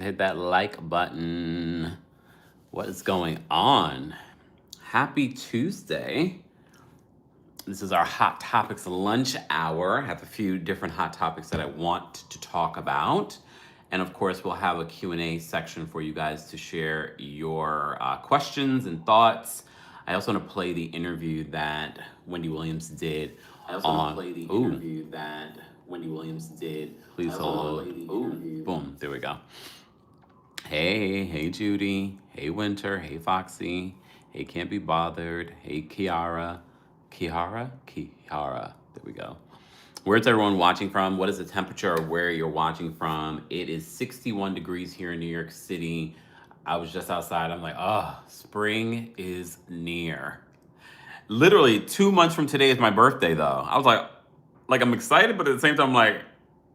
Hit that like button. What is going on? Happy Tuesday. This is our Hot Topics lunch hour. I have a few different hot topics that I want to talk about. And of course, we'll have a Q&A section for you guys to share your questions and thoughts. I also want to play the interview that Wendy Williams did. Please hold. Ooh, boom, there we go. Hey Judy. Hey Winter. Hey Foxy. Hey Can't Be Bothered. Hey Kiara. There we go. Where's everyone watching from? What is the temperature of where you're watching from? It is 61 degrees here in New York City. I was just outside. I'm like, oh, spring is near. Literally 2 months from today is my birthday, though. I was like I'm excited, but at the same time, I'm like,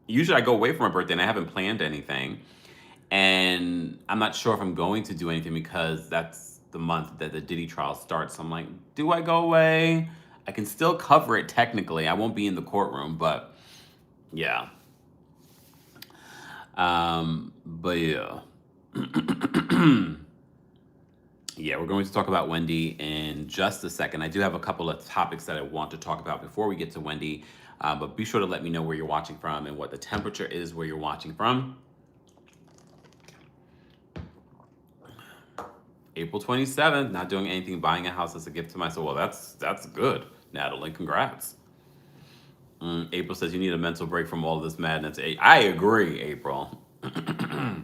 usually I go away for my birthday and I haven't planned anything. And I'm not sure if I'm going to do anything because that's the month that the Diddy trial starts. So I'm like, do I go away? I can still cover it technically. I won't be in the courtroom, but yeah. But yeah. Yeah, we're going to talk about Wendy in just a second. I do have a couple of topics that I want to talk about before we get to Wendy. But be sure to let me know where you're watching from and what the temperature is where you're watching from. April 27th, not doing anything, buying a house as a gift to myself. Well, that's good, Natalie. Congrats. April says you need a mental break from all of this madness. I agree, April. Thea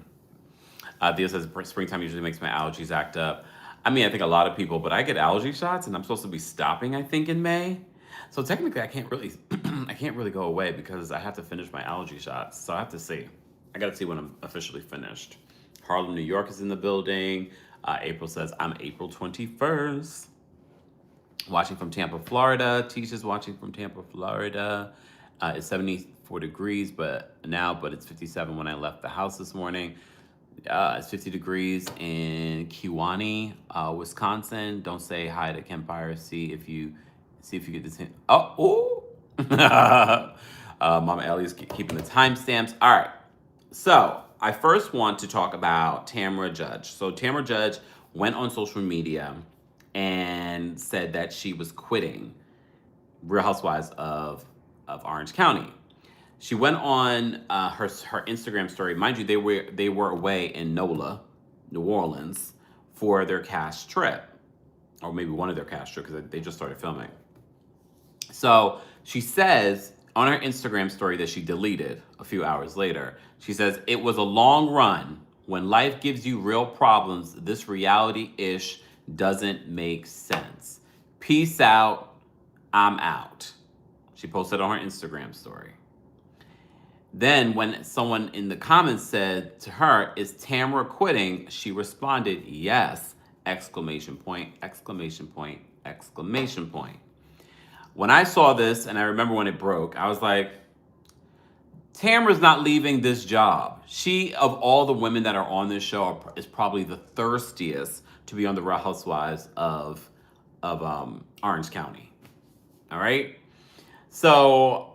says springtime usually makes my allergies act up. I mean, I think a lot of people, but I get allergy shots and I'm supposed to be stopping, I think, in May. So technically I can't really go away because I have to finish my allergy shots. So I have to see. I got to see when I'm officially finished. Harlem, New York is in the building. April says, I'm April 21st. Watching from Tampa, Florida. Tisha's watching from Tampa, Florida. It's 74 degrees but it's 57 when I left the house this morning. It's 50 degrees in Kewanee, Wisconsin. Don't say hi to Kempire. See if you get this hint. Mama Ellie's keeping the timestamps. All right. So I first want to talk about Tamara Judge. So Tamara Judge went on social media and said that she was quitting Real Housewives of Orange County. She went on her Instagram story. Mind you, they were away in NOLA, New Orleans, for their cast trip, or maybe one of their cast trips because they just started filming. So she says on her Instagram story that she deleted a few hours later. She says, it was a long run. When life gives you real problems, this reality-ish doesn't make sense. Peace out. I'm out. She posted on her Instagram story. Then when someone in the comments said to her, is Tamara quitting? She responded, yes, exclamation point, exclamation point, exclamation point. When I saw this, and I remember when it broke, I was like, Tamara's not leaving this job. She, of all the women that are on this show, is probably the thirstiest to be on the Real Housewives of Orange County. All right? So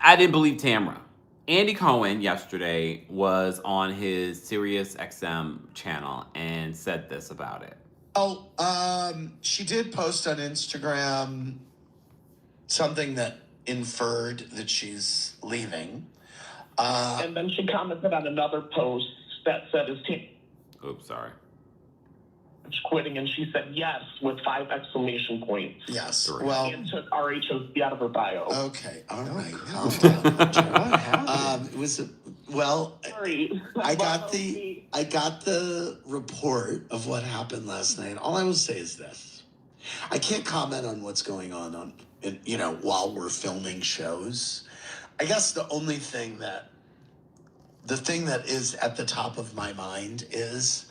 I didn't believe Tamara. Andy Cohen yesterday was on his Sirius XM channel and said this about it. Well, she did post on Instagram something that inferred that she's leaving. And then she commented on another post that said, Oops, sorry. Quitting, and she said yes with 5 exclamation points. Yes. 3. Well, and took RHOC out of her bio. Okay. All right. Calm down. What happened? It was Sorry. I got the report of what happened last night. All I will say is this: I can't comment on what's going on while we're filming shows. I guess the thing that is at the top of my mind is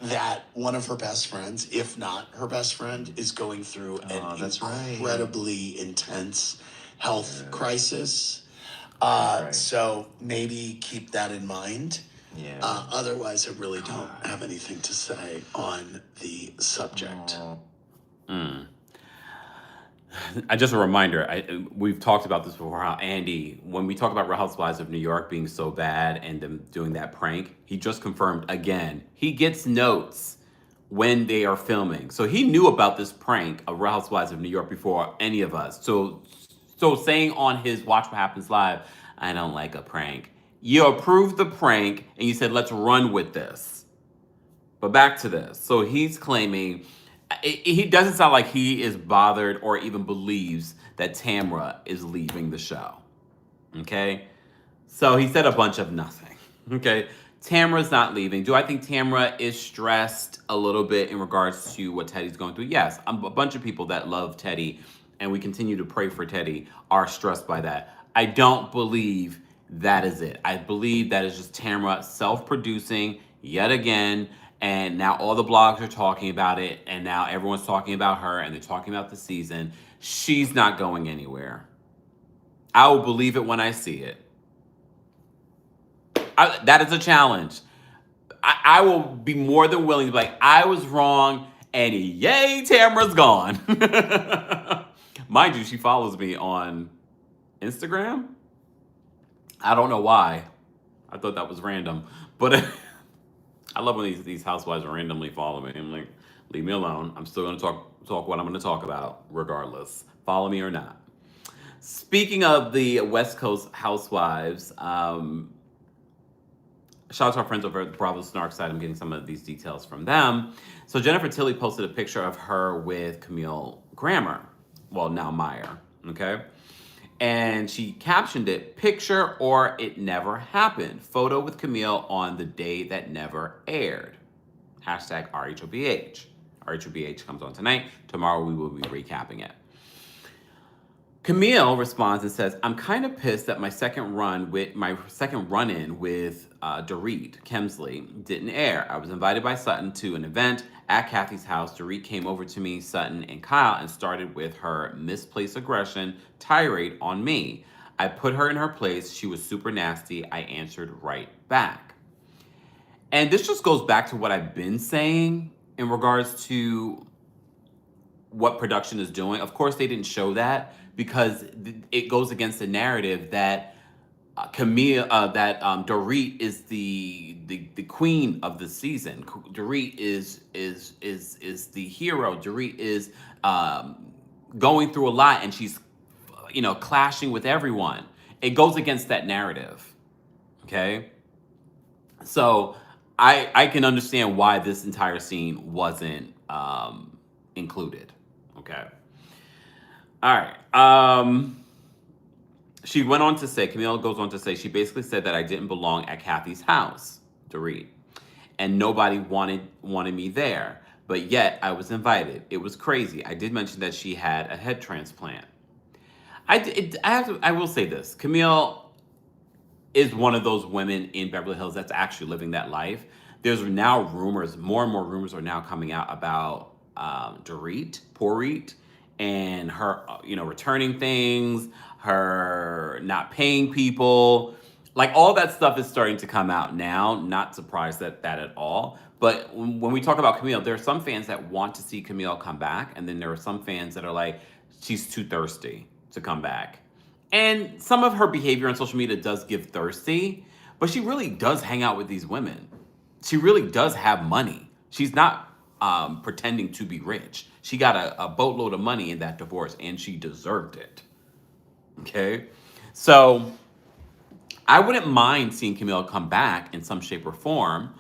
that one of her best friends, if not her best friend, is going through an incredibly intense health crisis. So maybe keep that in mind. Yeah. Otherwise, I really don't have anything to say on the subject. just a reminder, we've talked about this before, how Andy, when we talk about Real Housewives of New York being so bad and them doing that prank, he just confirmed again, he gets notes when they are filming. So he knew about this prank of Real Housewives of New York before any of us. So saying on his Watch What Happens Live, I don't like a prank. You approved the prank and you said, let's run with this. But back to this. So he's claiming, he doesn't sound like he is bothered or even believes that Tamara is leaving the show. Okay? So he said a bunch of nothing. Okay? Tamara's not leaving. Do I think Tamara is stressed a little bit in regards to what Teddy's going through? Yes. A bunch of people that love Teddy and we continue to pray for Teddy are stressed by that. I don't believe that is it. I believe that is just Tamara self-producing yet again. And now all the blogs are talking about it. And now everyone's talking about her and they're talking about the season. She's not going anywhere. I will believe it when I see it. That is a challenge. I will be more than willing to be like, I was wrong, and yay, Tamara's gone. Mind you, she follows me on Instagram. I don't know why. I thought that was random. But I love when these housewives randomly follow me. I'm like, leave me alone. I'm still going to talk what I'm going to talk about regardless. Follow me or not. Speaking of the West Coast housewives, shout out to our friends over at the Bravo Snark site. I'm getting some of these details from them. So Jennifer Tilly posted a picture of her with Camille Grammer. Well, now Meyer, okay? And she captioned it, picture or it never happened. Photo with Camille on the day that never aired. Hashtag RHOBH. RHOBH comes on tonight. Tomorrow we will be recapping it. Camille responds and says, I'm kind of pissed that my second run-in with Doechii Kemsley didn't air. I was invited by Sutton to an event at Kathy's house. Doechii came over to me, Sutton, and Kyle and started with her misplaced aggression tirade on me. I put her in her place. She was super nasty. I answered right back. And this just goes back to what I've been saying in regards to what production is doing. Of course, they didn't show that because it goes against the narrative that Doechii is the queen of the season. Doechii is the hero. Doechii is going through a lot, and she's clashing with everyone. It goes against that narrative. Okay, so I can understand why this entire scene wasn't included. Okay. All right. She went on to say, Camille goes on to say, she basically said that I didn't belong at Kathy's house, Doechii, and nobody wanted me there. But yet I was invited. It was crazy. I did mention that she had a head transplant. I will say this. Camille is one of those women in Beverly Hills that's actually living that life. There's now rumors, more and more rumors are now coming out about Doechii, and her, returning things, her not paying people, like all that stuff is starting to come out now. Not surprised at that at all. But when we talk about Camille, there are some fans that want to see Camille come back, and then there are some fans that are like, she's too thirsty to come back. And some of her behavior on social media does give thirsty, but she really does hang out with these women. She really does have money. She's not pretending to be rich. She got a boatload of money in that divorce, and she deserved it. Okay? So I wouldn't mind seeing Camille come back in some shape or form.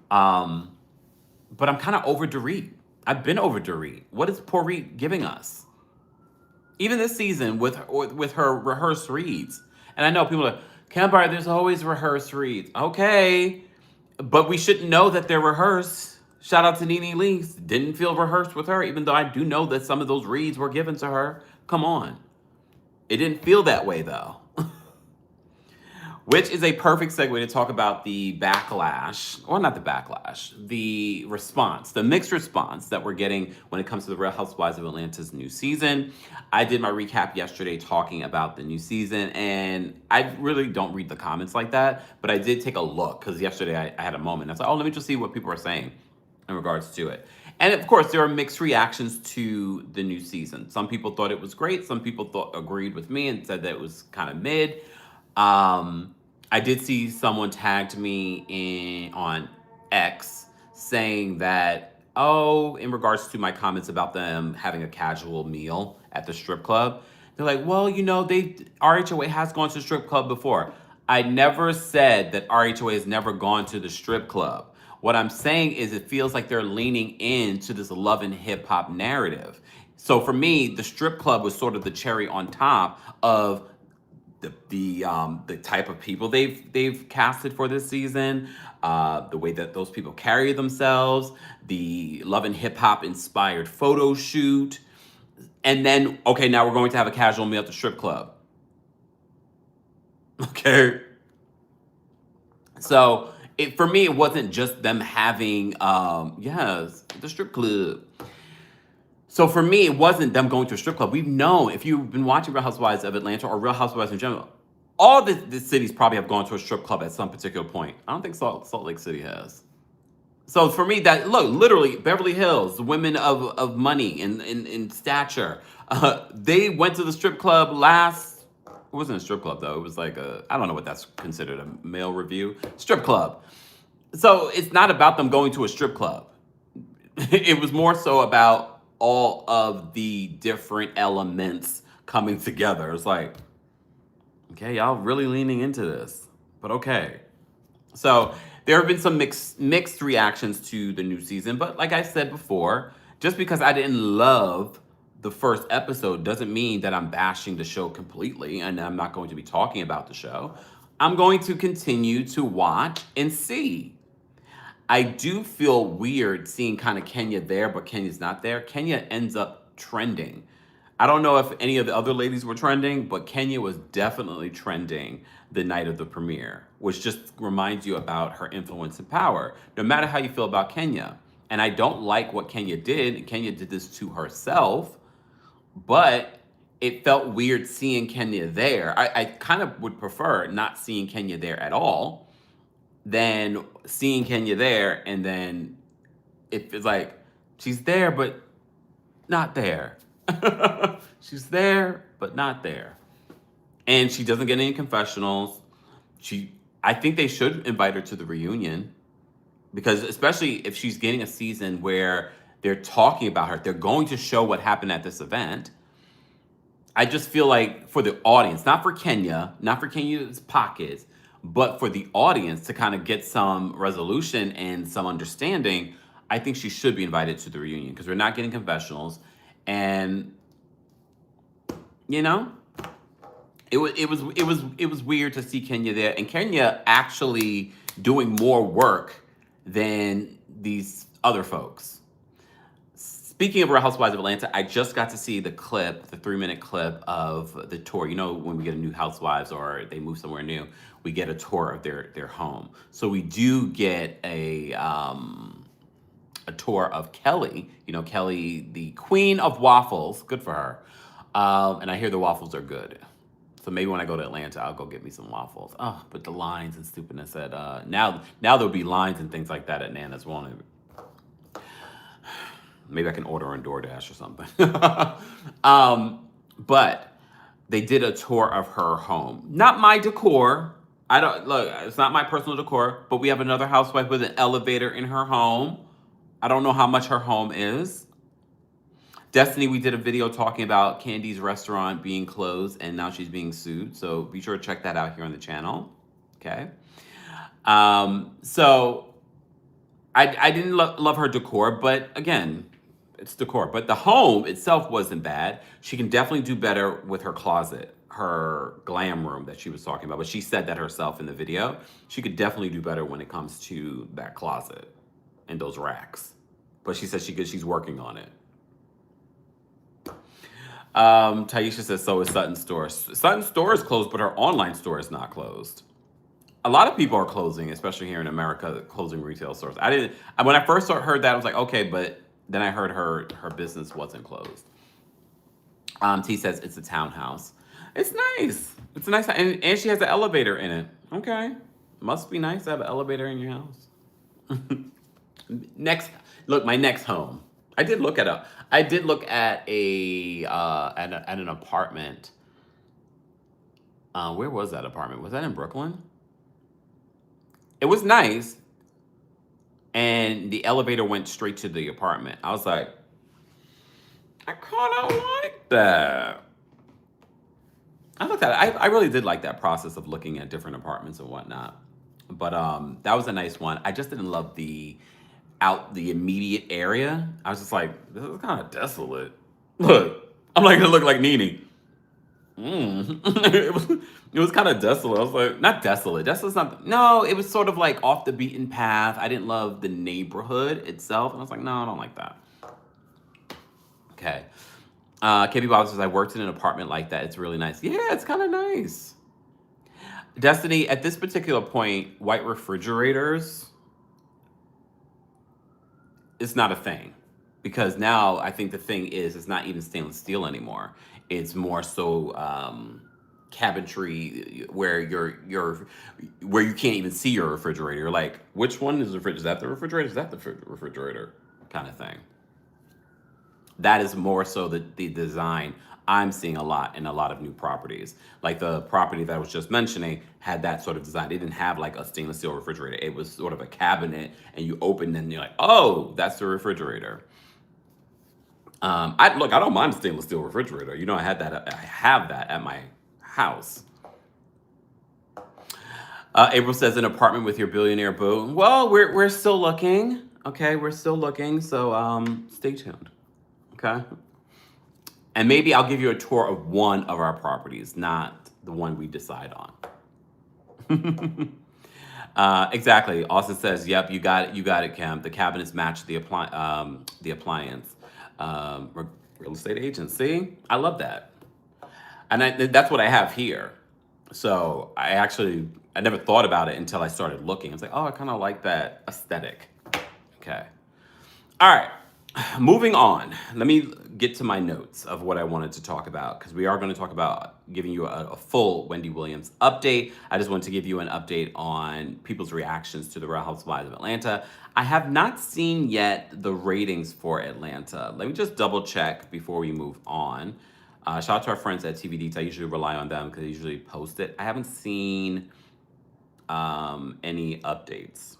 But I'm kind of over Doechii. I've been over Doechii. What is Doechii giving us? Even this season with her rehearsed reads. And I know people are like, Kempire, there's always rehearsed reads. Okay. But we shouldn't know that they're rehearsed. Shout out to Nene Leakes. Didn't feel rehearsed with her, even though I do know that some of those reads were given to her. Come on. It didn't feel that way, though. Which is a perfect segue to talk about the backlash, or not the backlash, the response, the mixed response that we're getting when it comes to the Real Housewives of Atlanta's new season. I did my recap yesterday talking about the new season, and I really don't read the comments like that, but I did take a look, because yesterday I had a moment. I was like, oh, let me just see what people are saying. in regards to it. And of course, there are mixed reactions to the new season. Some people thought it was great. Some people agreed with me and said that it was kind of mid. I did see someone tagged me on X saying that, oh, in regards to my comments about them having a casual meal at the strip club, they're like, well, you know, RHOA has gone to the strip club before. I never said that RHOA has never gone to the strip club. What I'm saying is it feels like they're leaning into this love and hip hop narrative. So for me, the strip club was sort of the cherry on top of the type of people they've casted for this season, the way that those people carry themselves, the love and hip hop inspired photo shoot, and then okay, now we're going to have a casual meal at the strip club. Okay, so for me, it wasn't just them having yes, the strip club. So for me, it wasn't them going to a strip club. We've known, if you've been watching Real Housewives of Atlanta or Real Housewives in general, all the cities probably have gone to a strip club at some particular point. I don't think Salt Lake City has. So for me, that look, literally Beverly Hills, women of money and in stature, they went to the strip club last. It wasn't a strip club though. It was like I don't know what that's considered, a male review strip club. So it's not about them going to a strip club. It was more so about all of the different elements coming together. It's like, okay, y'all really leaning into this, but okay. So there have been some mixed reactions to the new season, but like I said before, just because I didn't love the first episode doesn't mean that I'm bashing the show completely and I'm not going to be talking about the show. I'm going to continue to watch and see. I do feel weird seeing kind of Kenya there, but Kenya's not there. Kenya ends up trending. I don't know if any of the other ladies were trending, but Kenya was definitely trending the night of the premiere, which just reminds you about her influence and power, no matter how you feel about Kenya. And I don't like what Kenya did. Kenya did this to herself, but it felt weird seeing Kenya there. I kind of would prefer not seeing Kenya there at all than seeing Kenya there, and then it's like she's there but not there. She's there but not there, and she doesn't get any confessionals. I think they should invite her to the reunion, because especially if she's getting a season where they're talking about her, they're going to show what happened at this event. I just feel like for the audience, not for Kenya, not for Kenya's pockets, but for the audience to kind of get some resolution and some understanding, I think she should be invited to the reunion, because we're not getting confessionals. And you know, it was weird to see Kenya there, and Kenya actually doing more work than these other folks. Speaking of Real Housewives of Atlanta, I just got to see the 3-minute clip of the tour. You know, when we get a new housewives or they move somewhere new, we get a tour of their home. So we do get a tour of Kelly. You know, Kelly, the queen of waffles. Good for her. And I hear the waffles are good. So maybe when I go to Atlanta, I'll go get me some waffles. Oh, but the lines and stupidness at now there'll be lines and things like that at Nana's, won't it? Maybe I can order on DoorDash or something. But they did a tour of her home. Not my decor. It's not my personal decor, but we have another housewife with an elevator in her home. I don't know how much her home is. Destiny, we did a video talking about Candy's restaurant being closed and now she's being sued. So be sure to check that out here on the channel. Okay. So I didn't love her decor, but again, it's decor. But the home itself wasn't bad. She can definitely do better with her closet, her glam room that she was talking about. But she said that herself in the video. She could definitely do better when it comes to that closet and those racks. But she said she's working on it. Taisha says, so is Sutton's store. Sutton's store is closed, but her online store is not closed. A lot of people are closing, especially here in America, closing retail stores. When I first heard that, I was like, okay, but then I heard her business wasn't closed. T says it's a townhouse. It's nice. It's a nice, and she has an elevator in it. Okay. Must be nice to have an elevator in your house. My next home. I did look at an apartment. Where was that apartment? Was that in Brooklyn? It was nice, and the elevator went straight to the apartment. I was like, I kind of like that. I looked at it. I really did like that process of looking at different apartments and whatnot. But that was a nice one. I just didn't love the immediate area. I was just like, this is kind of desolate. Look, I'm like gonna look like Nene. It was kind of desolate. I was like, not desolate. Desolate's not. No, it was sort of like off the beaten path. I didn't love the neighborhood itself, and I was like, no, I don't like that. Okay. KB Bob says, I worked in an apartment like that. It's really nice. Yeah, it's kind of nice. Destiny, at this particular point, white refrigerators, it's not a thing. Because now I think the thing is, it's not even stainless steel anymore. It's more so cabinetry where where you can't even see your refrigerator. You're like, which one is the refrigerator? Is that the refrigerator? Is that the refrigerator? Kind of thing. That is more so the design I'm seeing a lot in a lot of new properties. Like the property that I was just mentioning had that sort of design. It didn't have like a stainless steel refrigerator. It was sort of a cabinet, and you open and you're like, oh, that's the refrigerator. I don't mind a stainless steel refrigerator. You know, I have that at my house. April says, an apartment with your billionaire boo. Well, we're still looking. Okay, we're still looking. So stay tuned. Okay. And maybe I'll give you a tour of one of our properties, not the one we decide on. Exactly. Austin says, yep, you got it, Kim. The cabinets match the appliance. Real estate agent. See? I love that. And that's what I have here. So I never thought about it until I started looking. It's like, oh, I kind of like that aesthetic. Okay. All right. Moving on. Let me get to my notes of what I wanted to talk about, because we are going to talk about giving you a full Wendy Williams update. I just want to give you an update on people's reactions to the Real Housewives of Atlanta. I have not seen yet the ratings for Atlanta. Let me just double check before we move on. Shout out to our friends at TV Deets. I usually rely on them because they usually post it. I haven't seen any updates.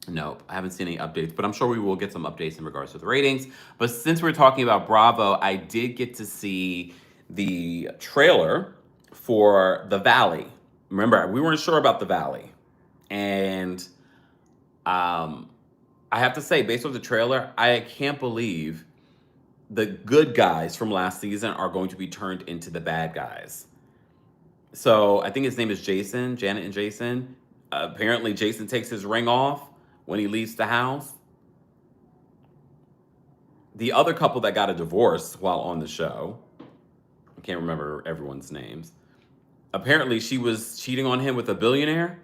Nope, I haven't seen any updates, but I'm sure we will get some updates in regards to the ratings. But since we're talking about Bravo, I did get to see the trailer for The Valley. Remember, we weren't sure about The Valley. And I have to say, based on the trailer, I can't believe the good guys from last season are going to be turned into the bad guys. So I think his name is Jason, Janet and Jason. Apparently, Jason takes his ring off when he leaves the house. The other couple that got a divorce while on the show, I can't remember everyone's names. Apparently, she was cheating on him with a billionaire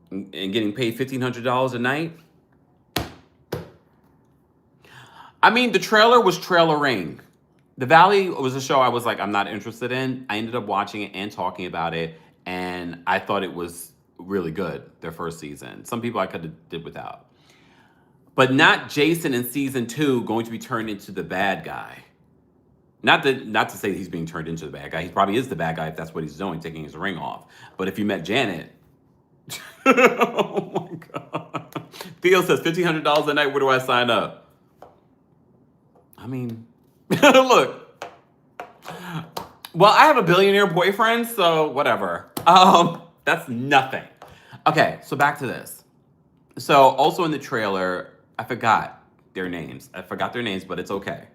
and getting paid $1,500 a night. I mean, the trailer was trailering. The Valley was a show I was like, I'm not interested in. I ended up watching it and talking about it, and I thought it was really good, their first season. Some people I could have did without. But not Jason in season 2 going to be turned into the bad guy. Not to say he's being turned into the bad guy. He probably is the bad guy if that's what he's doing, taking his ring off. But if you met Janet, oh my God. Theo says $1,500 a night, where do I sign up? I mean, look. Well, I have a billionaire boyfriend, so whatever. That's nothing. Okay, so back to this. So also in the trailer, I forgot their names, but it's okay.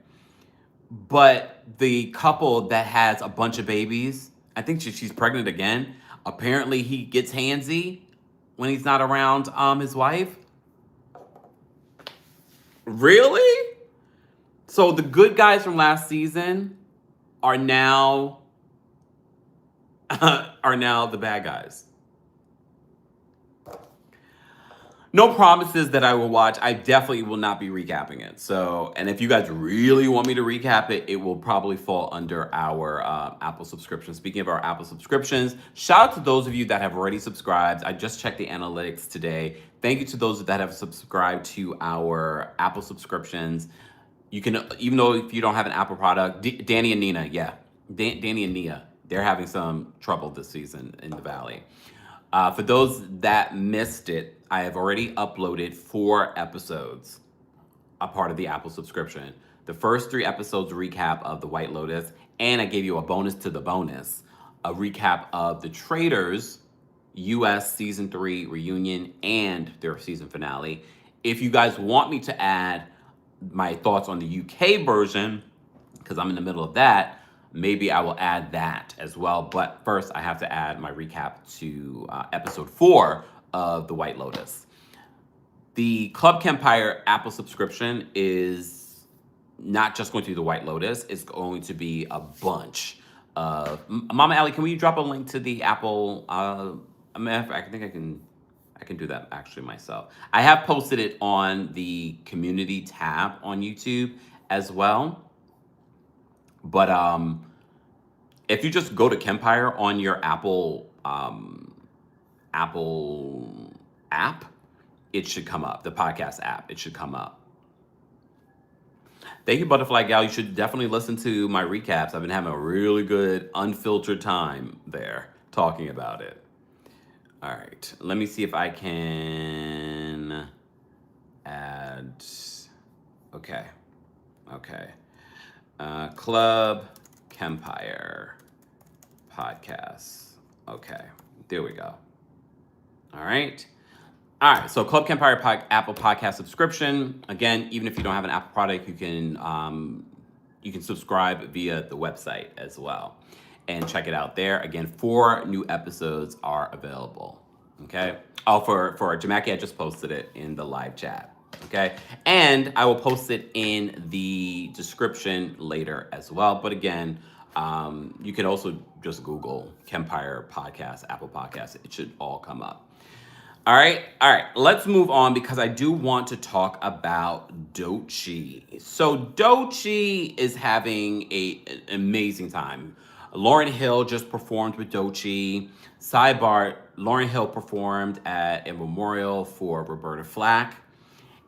But the couple that has a bunch of babies, I think she's pregnant again. Apparently he gets handsy when he's not around his wife. Really? So the good guys from last season are now the bad guys. No promises that I will watch. I definitely will not be recapping it. So, and if you guys really want me to recap it, it will probably fall under our Apple subscription. Speaking of our Apple subscriptions, shout out to those of you that have already subscribed. I just checked the analytics today. Thank you to those that have subscribed to our Apple subscriptions. You can, even though if you don't have an Apple product, Danny and Nina, yeah, Danny and Nia, they're having some trouble this season in the Valley. For those that missed it, I have already uploaded 4 episodes, a part of the Apple subscription. The first 3 episodes recap of The White Lotus, and I gave you a bonus to the bonus, a recap of The Traitors US Season 3 reunion and their season finale. If you guys want me to add my thoughts on the UK version, because I'm in the middle of that, maybe I will add that as well. But first, I have to add my recap to episode 4 of The White Lotus. The Club Kempire Apple subscription is not just going to be The White Lotus. It's going to be a bunch of... Mama Allie, can we drop a link to the Apple... I think I can do that actually myself. I have posted it on the community tab on YouTube as well. But if you just go to Kempire on your Apple app, it should come up. The podcast app, it should come up. Thank you, Butterfly Gal. You should definitely listen to my recaps. I've been having a really good, unfiltered time there talking about it. All right, let me see if I can add. Okay. Club Kempire podcast. Okay, there we go. All right, so Club Kempire Apple Podcast subscription. Again, even if you don't have an Apple product, you can subscribe via the website as well and check it out there. Again, 4 new episodes are available. Okay. Oh, for Jamaki, I just posted it in the live chat. Okay, and I will post it in the description later as well. But again, you can also just Google Kempire Podcast, Apple Podcast. It should all come up. All right, let's move on because I do want to talk about Doechii. So Doechii is having an amazing time. Lauryn Hill just performed with Doechii. Sidebar, Lauryn Hill performed at a memorial for Roberta Flack.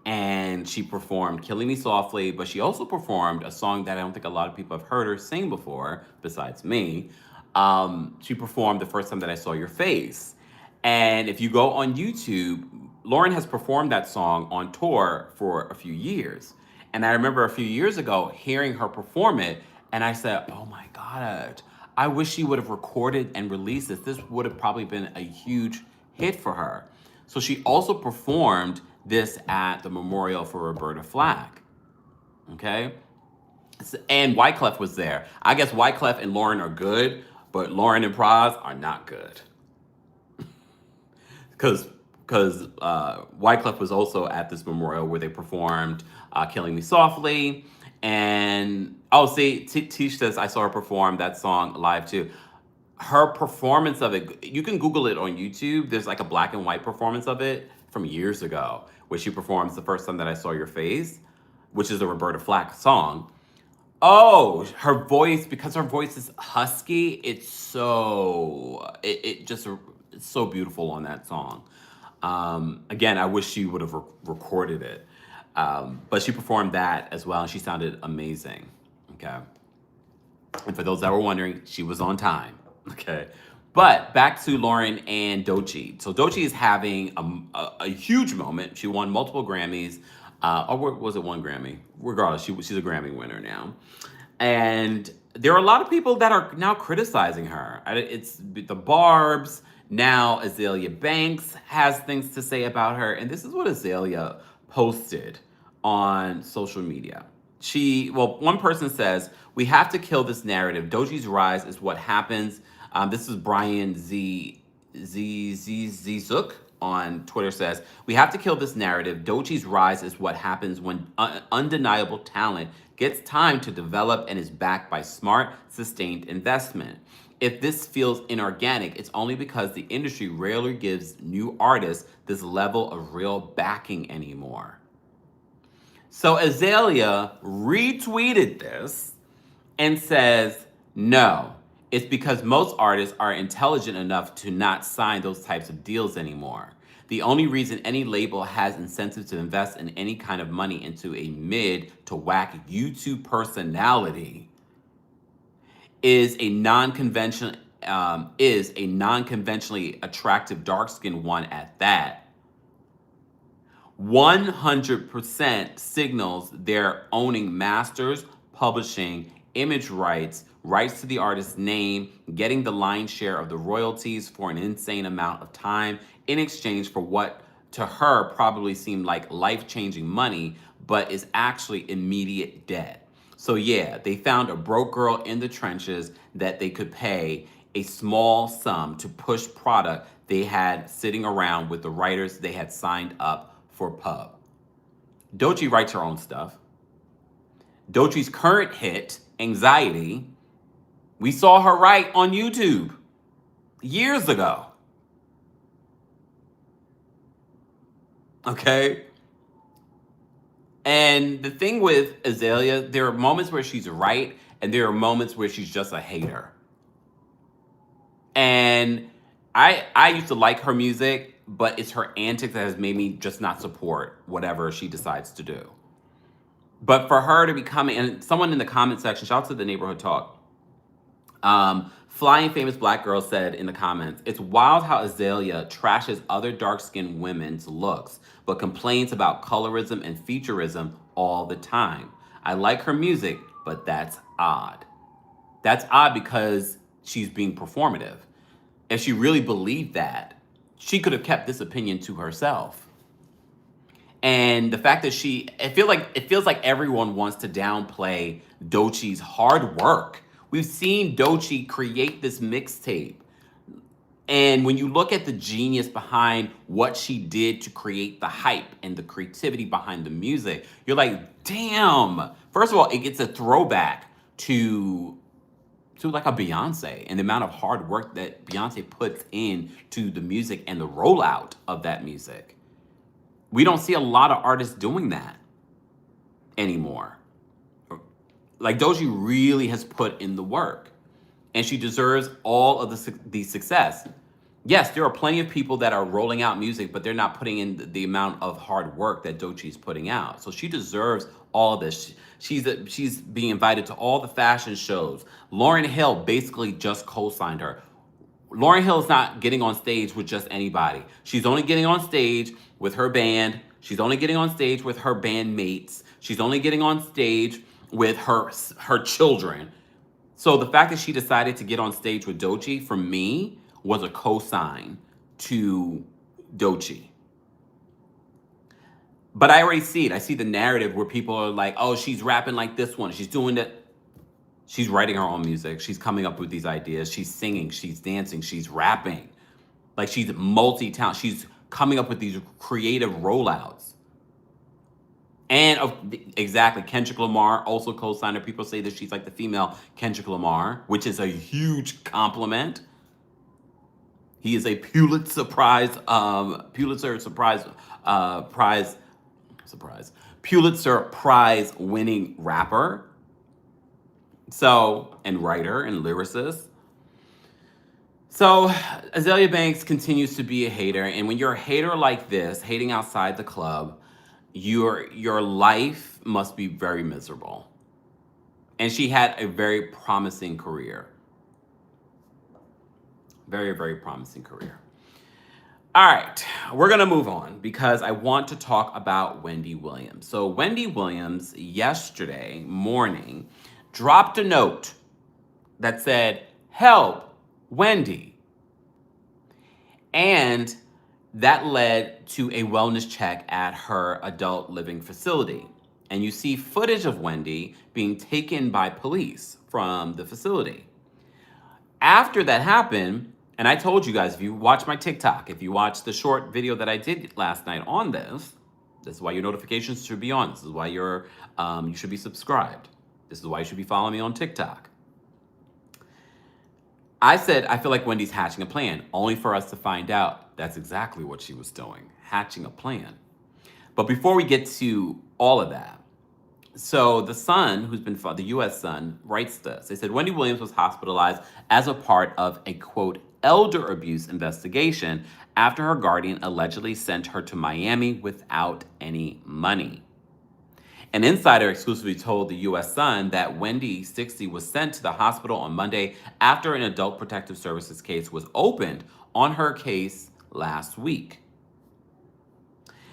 And she performed Killing Me Softly, but she also performed a song that I don't think a lot of people have heard her sing before, besides me. She performed The First Time That I Saw Your Face. And if you go on YouTube, Lauryn has performed that song on tour for a few years. And I remember a few years ago hearing her perform it, and I said, oh my God, I wish she would have recorded and released this. This would have probably been a huge hit for her. So she also performed this at the memorial for Roberta Flack. Okay? And Wyclef was there. I guess Wyclef and Lauryn are good, but Lauryn and Pras are not good. Because Wyclef was also at this memorial where they performed Killing Me Softly. And, Tish says, I saw her perform that song live too. Her performance of it, you can Google it on YouTube. There's like a black and white performance of it from years ago where she performs The First Time That I Saw Your Face, which is a Roberta Flack song. Oh, her voice, because her voice is husky, it's so beautiful on that song. Again, I wish she would have recorded it. But she performed that as well, and she sounded amazing. Okay. And for those that were wondering, she was on time. Okay. But back to Lauryn and Doechii. So Doechii is having a huge moment. She won multiple Grammys. Or was it one Grammy? Regardless, she's a Grammy winner now. And there are a lot of people that are now criticizing her. It's the Barbs. Now Azalea Banks has things to say about her. And this is what Azalea posted on social media. One person says, we have to kill this narrative. Doechii's rise is what happens. This is Brian Zook on Twitter says, we have to kill this narrative. Doechii's rise is what happens when undeniable talent gets time to develop and is backed by smart, sustained investment. if this feels inorganic, it's only because the industry rarely gives new artists this level of real backing anymore. So Azalea retweeted this and says, no, it's because most artists are intelligent enough to not sign those types of deals anymore. The only reason any label has incentive to invest in any kind of money into a mid to whack YouTube personality is a non-conventionally attractive dark-skinned one at that. 100% signals they're owning masters, publishing, image rights, rights to the artist's name, getting the lion's share of the royalties for an insane amount of time in exchange for what to her probably seemed like life-changing money, but is actually immediate debt. So yeah, they found a broke girl in the trenches that they could pay a small sum to push product they had sitting around with the writers they had signed up for pub. Doechii writes her own stuff. Doechii's current hit, Anxiety, we saw her write on YouTube years ago. Okay? And the thing with Azalea, there are moments where she's right, and there are moments where she's just a hater. And I used to like her music, but it's her antics that has made me just not support whatever she decides to do. But for her to be coming, and someone in the comment section, shout out to the Neighborhood Talk, Flying Famous Black Girl said in the comments, it's wild how Azalea trashes other dark-skinned women's looks, but complains about colorism and featureism all the time. I like her music, but that's odd. That's odd because she's being performative. If she really believed that, she could have kept this opinion to herself. And the fact that it feels like everyone wants to downplay Doechii's hard work. We've seen Doechii create this mixtape. And when you look at the genius behind what she did to create the hype and the creativity behind the music, you're like, damn. First of all, it gets a throwback to like a Beyonce and the amount of hard work that Beyonce puts into the music and the rollout of that music. We don't see a lot of artists doing that anymore. Like Doechii really has put in the work, and she deserves all of the success. Yes, there are plenty of people that are rolling out music, but they're not putting in the amount of hard work that Doechii's putting out. So she deserves all of this. She's being invited to all the fashion shows. Lauryn Hill basically just co-signed her. Lauryn Hill is not getting on stage with just anybody. She's only getting on stage with her band. She's only getting on stage with her bandmates. She's only getting on stage with her children. So the fact that she decided to get on stage with Doechii, for me, was a cosign to Doechii. But I already see it. I see the narrative where people are like, oh, she's rapping like this one. She's doing that. She's writing her own music. She's coming up with these ideas. She's singing. She's dancing. She's rapping. Like, she's multi-talented. She's coming up with these creative rollouts. And exactly, Kendrick Lamar also co-signed her. People say that she's like the female Kendrick Lamar, which is a huge compliment. He is a Pulitzer Prize winning rapper. So, and writer and lyricist. So, Azalea Banks continues to be a hater. And when you're a hater like this, hating outside the club, your life must be very miserable. And she had a very promising career. Very, very promising career. All right, we're gonna move on because I want to talk about Wendy Williams. So Wendy Williams yesterday morning dropped a note that said, "Help, Wendy." And that led to a wellness check at her adult living facility. And you see footage of Wendy being taken by police from the facility. After that happened, and I told you guys, if you watch my TikTok, if you watch the short video that I did last night on this is why your notifications should be on. This is why you should be subscribed. This is why you should be following me on TikTok. I said, I feel like Wendy's hatching a plan, only for us to find out that's exactly what she was doing, hatching a plan. But before we get to all of that, so the Sun, the U.S. Sun, writes this. They said Wendy Williams was hospitalized as a part of a, quote, elder abuse investigation after her guardian allegedly sent her to Miami without any money. An insider exclusively told the U.S. Sun that Wendy, 60, was sent to the hospital on Monday after an Adult Protective Services case was opened on her case last week.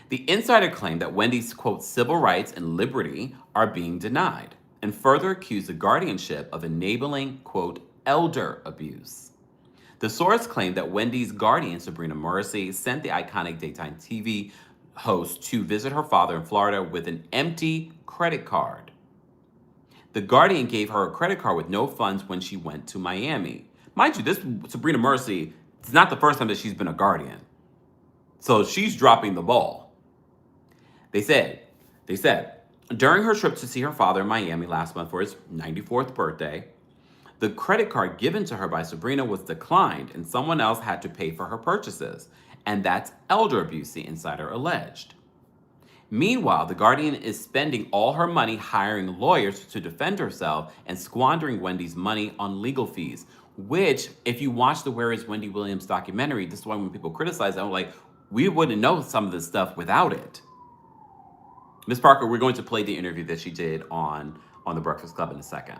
The insider claimed that Wendy's, quote, civil rights and liberty are being denied, and further accused the guardianship of enabling, quote, elder abuse. The source claimed that Wendy's guardian, Sabrina Morrissey, sent the iconic daytime TV host to visit her father in Florida with an empty credit card. The guardian gave her a credit card with no funds when she went to Miami. Mind you, this Sabrina Morrissey, it's not the first time that she's been a guardian. So she's dropping the ball. They said, during her trip to see her father in Miami last month for his 94th birthday, the credit card given to her by Sabrina was declined and someone else had to pay for her purchases. And that's elder abuse, the insider alleged. Meanwhile, the guardian is spending all her money hiring lawyers to defend herself and squandering Wendy's money on legal fees, which, if you watch the Where is Wendy Williams documentary, this is why when people criticize it, I'm like, we wouldn't know some of this stuff without it. Ms. Parker, we're going to play the interview that she did on The Breakfast Club in a second.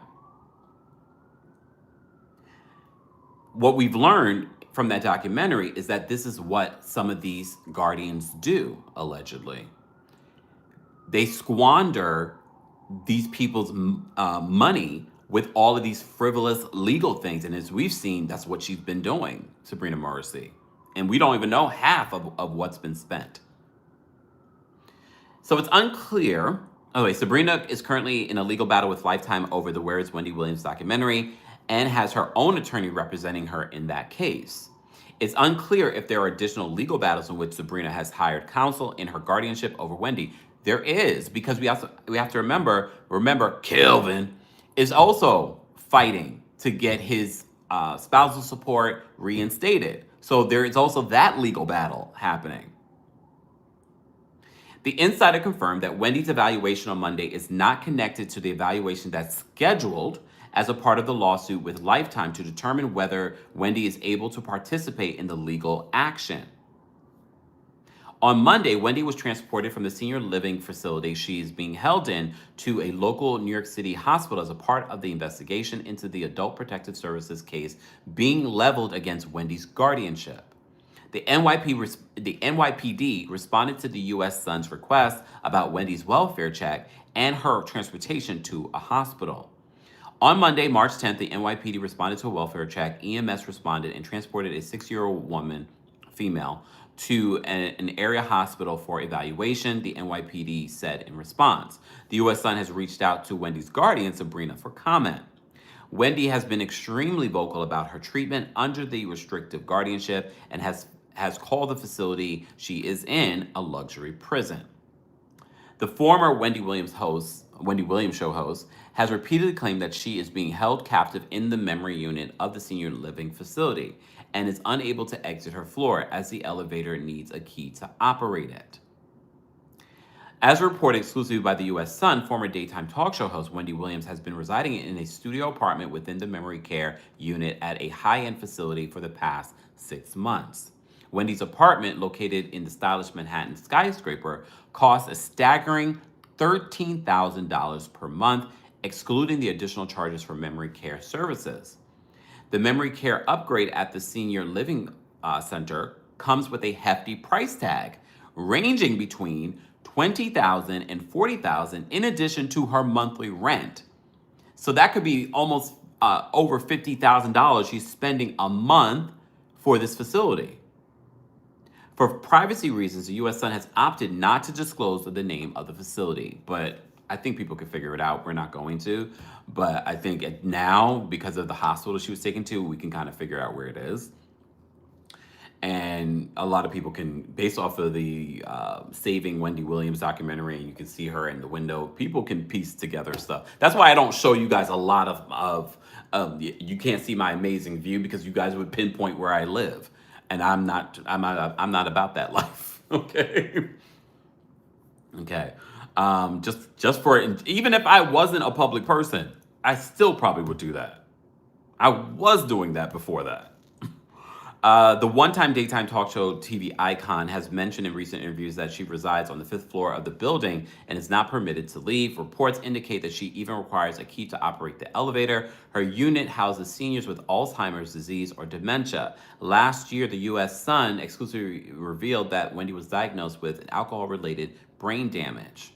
What we've learned from that documentary is that this is what some of these guardians do, allegedly. They squander these people's money with all of these frivolous legal things. And as we've seen, that's what she's been doing, Sabrina Morrissey. And we don't even know half of what's been spent. So it's unclear. Sabrina is currently in a legal battle with Lifetime over the Where is Wendy Williams documentary and has her own attorney representing her in that case. It's unclear if there are additional legal battles in which Sabrina has hired counsel in her guardianship over Wendy. There is, because we have to remember Kelvin is also fighting to get his spousal support reinstated. So there is also that legal battle happening. The insider confirmed that Wendy's evaluation on Monday is not connected to the evaluation that's scheduled as a part of the lawsuit with Lifetime to determine whether Wendy is able to participate in the legal action. On Monday, Wendy was transported from the senior living facility she is being held in to a local New York City hospital as a part of the investigation into the Adult Protective Services case being leveled against Wendy's guardianship. The NYPD responded to the U.S. Sun's request about Wendy's welfare check and her transportation to a hospital. On Monday, March 10th, the NYPD responded to a welfare check. EMS responded and transported a 6-year-old woman, female, to an area hospital for evaluation, the NYPD said in response. The U.S. Sun has reached out to Wendy's guardian, Sabrina, for comment. Wendy has been extremely vocal about her treatment under the restrictive guardianship and has called the facility she is in a luxury prison. The former Wendy Williams show host, has repeatedly claimed that she is being held captive in the memory unit of the senior living facility and is unable to exit her floor as the elevator needs a key to operate it. As reported exclusively by the U.S. Sun, former daytime talk show host Wendy Williams has been residing in a studio apartment within the memory care unit at a high-end facility for the past 6 months. Wendy's apartment, located in the stylish Manhattan skyscraper, costs a staggering $13,000 per month, excluding the additional charges for memory care services. The memory care upgrade at the senior living center comes with a hefty price tag, ranging between $20,000 and $40,000 in addition to her monthly rent. So that could be almost over $50,000 she's spending a month for this facility. For privacy reasons, the U.S. Sun has opted not to disclose the name of the facility, but I think people can figure it out. We're not going to, but I think now, because of the hospital she was taken to, we can kind of figure out where it is. And a lot of people can, based off of the Saving Wendy Williams documentary, and you can see her in the window, people can piece together stuff. That's why I don't show you guys a lot you can't see my amazing view, because you guys would pinpoint where I live. And I'm not about that life. Okay. Okay. Just for, even if I wasn't a public person, I still probably would do that. I was doing that before that. The one-time daytime talk show TV icon has mentioned in recent interviews that she resides on the 5th floor of the building and is not permitted to leave. Reports indicate that she even requires a key to operate the elevator. Her unit houses seniors with Alzheimer's disease or dementia. Last year, the U.S. Sun exclusively revealed that Wendy was diagnosed with alcohol-related brain damage.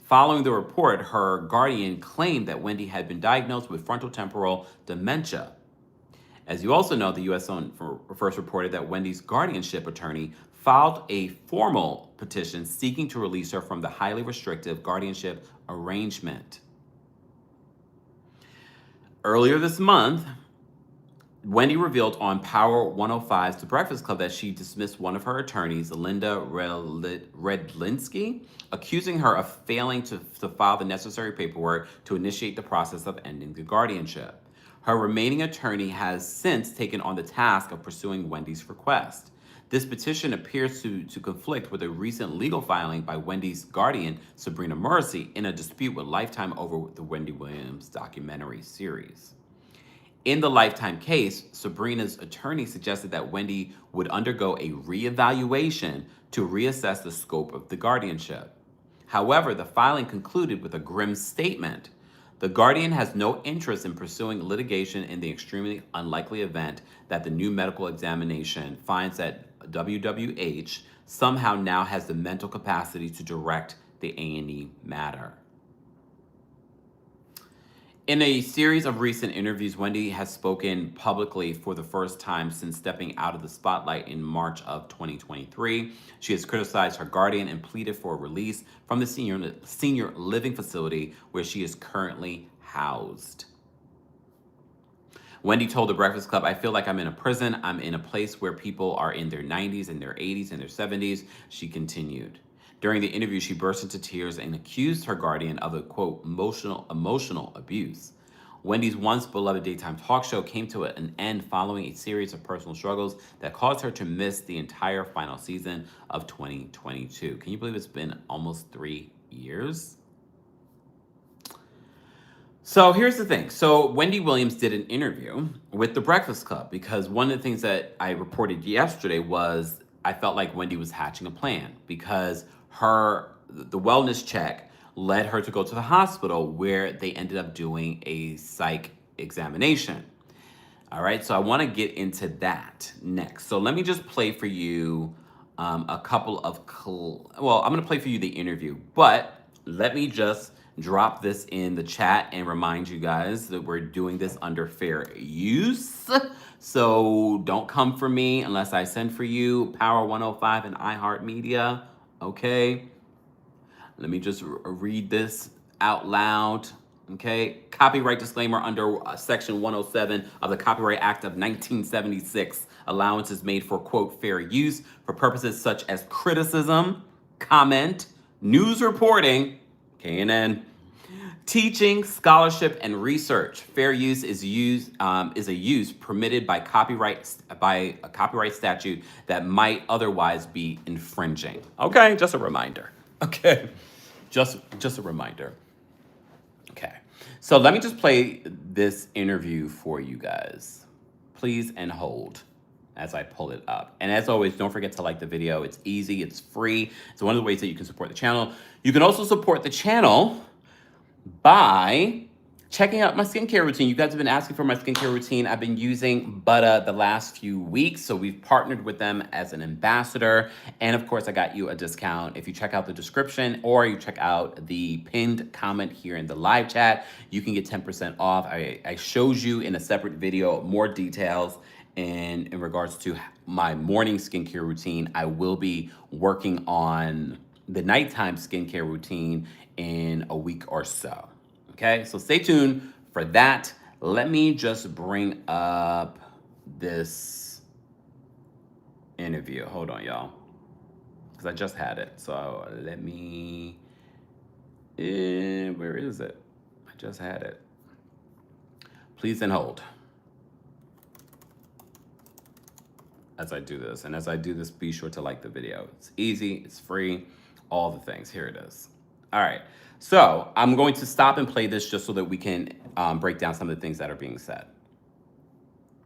Following the report, her guardian claimed that Wendy had been diagnosed with frontotemporal dementia. As you also know, the U.S. Sun first reported that Wendy's guardianship attorney filed a formal petition seeking to release her from the highly restrictive guardianship arrangement. Earlier this month, Wendy revealed on Power 105's The Breakfast Club that she dismissed one of her attorneys, Linda Redlinsky, accusing her of failing to file the necessary paperwork to initiate the process of ending the guardianship. Her remaining attorney has since taken on the task of pursuing Wendy's request. This petition appears to conflict with a recent legal filing by Wendy's guardian, Sabrina Morrissey, in a dispute with Lifetime over the Wendy Williams documentary series. In the Lifetime case, Sabrina's attorney suggested that Wendy would undergo a reevaluation to reassess the scope of the guardianship. However, the filing concluded with a grim statement. The guardian has no interest in pursuing litigation in the extremely unlikely event that the new medical examination finds that RHOBH somehow now has the mental capacity to direct the A&E matter. In a series of recent interviews, Wendy has spoken publicly for the first time since stepping out of the spotlight in March of 2023. She has criticized her guardian and pleaded for a release from the senior living facility where she is currently housed. Wendy told The Breakfast Club, "I feel like I'm in a prison. I'm in a place where people are in their 90s and their 80s and their 70s, she continued. During the interview, she burst into tears and accused her guardian of a, quote, emotional abuse. Wendy's once beloved daytime talk show came to an end following a series of personal struggles that caused her to miss the entire final season of 2022. Can you believe it's been almost 3 years? So here's the thing. So Wendy Williams did an interview with The Breakfast Club because one of the things that I reported yesterday was I felt like Wendy was hatching a plan because the wellness check led her to go to the hospital where they ended up doing a psych examination. All right, so I want to get into that next. So let me just play for you a couple of, I'm going to play for you the interview, but let me just drop this in the chat and remind you guys that we're doing this under fair use. So don't come for me unless I send for you, Power 105 and iHeartMedia. Okay, let me just read this out loud. Okay, copyright disclaimer under Section 107 of the Copyright Act of 1976. Allowance is made for, quote, fair use for purposes such as criticism, comment, news reporting, KNN, teaching, scholarship, and research. Fair use is a use permitted by a copyright statute that might otherwise be infringing. Okay, just a reminder. Okay, just a reminder. Okay, so let me just play this interview for you guys. Please and hold as I pull it up. And as always, don't forget to like the video. It's easy, it's free. It's one of the ways that you can support the channel. You can also support the channel by checking out my skincare routine. You guys have been asking for my skincare routine. I've been using Buttah the last few weeks, so we've partnered with them as an ambassador. And of course, I got you a discount. If you check out the description or you check out the pinned comment here in the live chat, you can get 10% off. I showed you in a separate video more details in regards to my morning skincare routine. I will be working on the nighttime skincare routine in a week or so. Okay, so stay tuned for that. Let me just bring up this interview. Hold on, y'all. Because I just had it. So let me... where is it? I just had it. Please and hold. As I do this. And as I do this, be sure to like the video. It's easy. It's free. All the things. Here it is. All right. So I'm going to stop and play this just so that we can break down some of the things that are being said.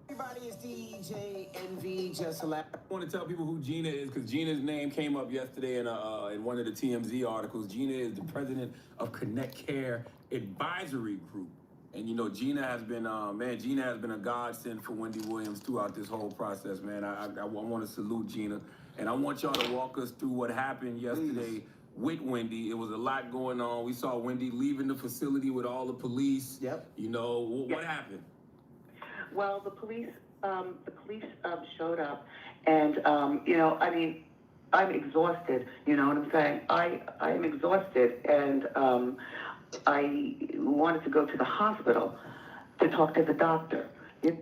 Everybody, it's DJ NV. Just I want to tell people who Gina is because Gina's name came up yesterday in one of the TMZ articles. Gina is the president of Connect Care Advisory Group. And you know, Gina has been, Gina has been a godsend for Wendy Williams throughout this whole process, man. I want to salute Gina. And I want y'all to walk us through what happened yesterday with Wendy. It was a lot going on. We saw Wendy leaving the facility with all the police. Yep. You know, what happened? Well, the police showed up, and you know, I mean, I'm exhausted. You know what I'm saying? I am exhausted, and I wanted to go to the hospital to talk to the doctor.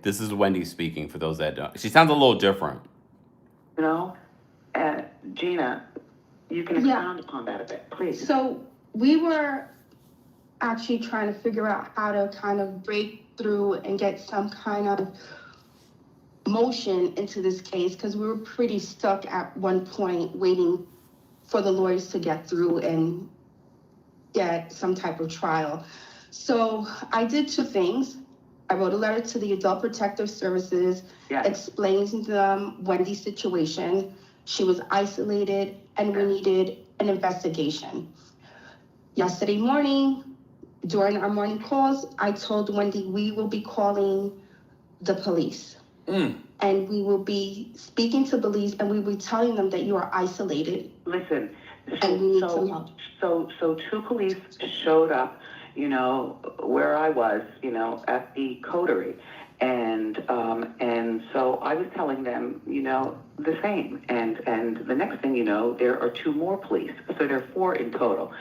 This is Wendy speaking. For those that don't, she sounds a little different. You know, Gina, you can expound upon that a bit, please. So we were actually trying to figure out how to kind of break through and get some kind of motion into this case because we were pretty stuck at one point waiting for the lawyers to get through and get some type of trial. So I did two things. I wrote a letter to the Adult Protective Services, explaining to them Wendy's situation. She was isolated and we needed an investigation. Yesterday morning, during our morning calls, I told Wendy we will be calling the police. And we will be speaking to police and we will be telling them that you are isolated. Listen, and we need some help. So two police showed up, you know, where I was, you know, at the coterie. And so I was telling them, you know, the same. And the next thing you know, there are two more police. So there are four in total.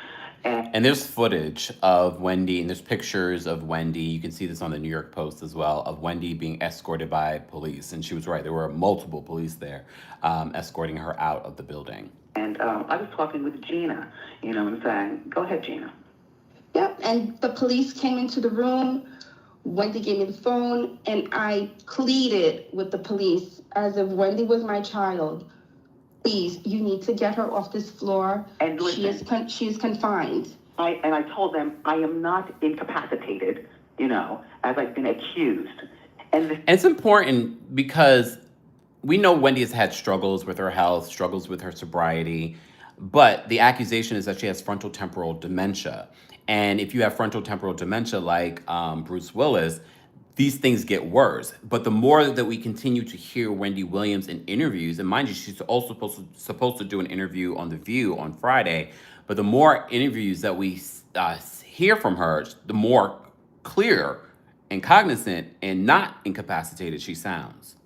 And there's footage of Wendy, and there's pictures of Wendy. You can see this on the New York Post as well, of Wendy being escorted by police. And she was right. There were multiple police there escorting her out of the building. And I was talking with Gina, you know what I'm saying? Go ahead, Gina. Yep, and the police came into the room. Wendy gave me the phone, and I pleaded with the police as if Wendy was my child. Please, you need to get her off this floor. And listen, she is confined. I told them I am not incapacitated, you know, as I've been accused. And it's important because we know Wendy has had struggles with her health, struggles with her sobriety, but the accusation is that she has frontotemporal dementia. And if you have frontotemporal dementia like Bruce Willis, these things get worse. But the more that we continue to hear Wendy Williams in interviews, and mind you, she's also supposed to do an interview on The View on Friday, but the more interviews that we hear from her, the more clear and cognizant and not incapacitated she sounds.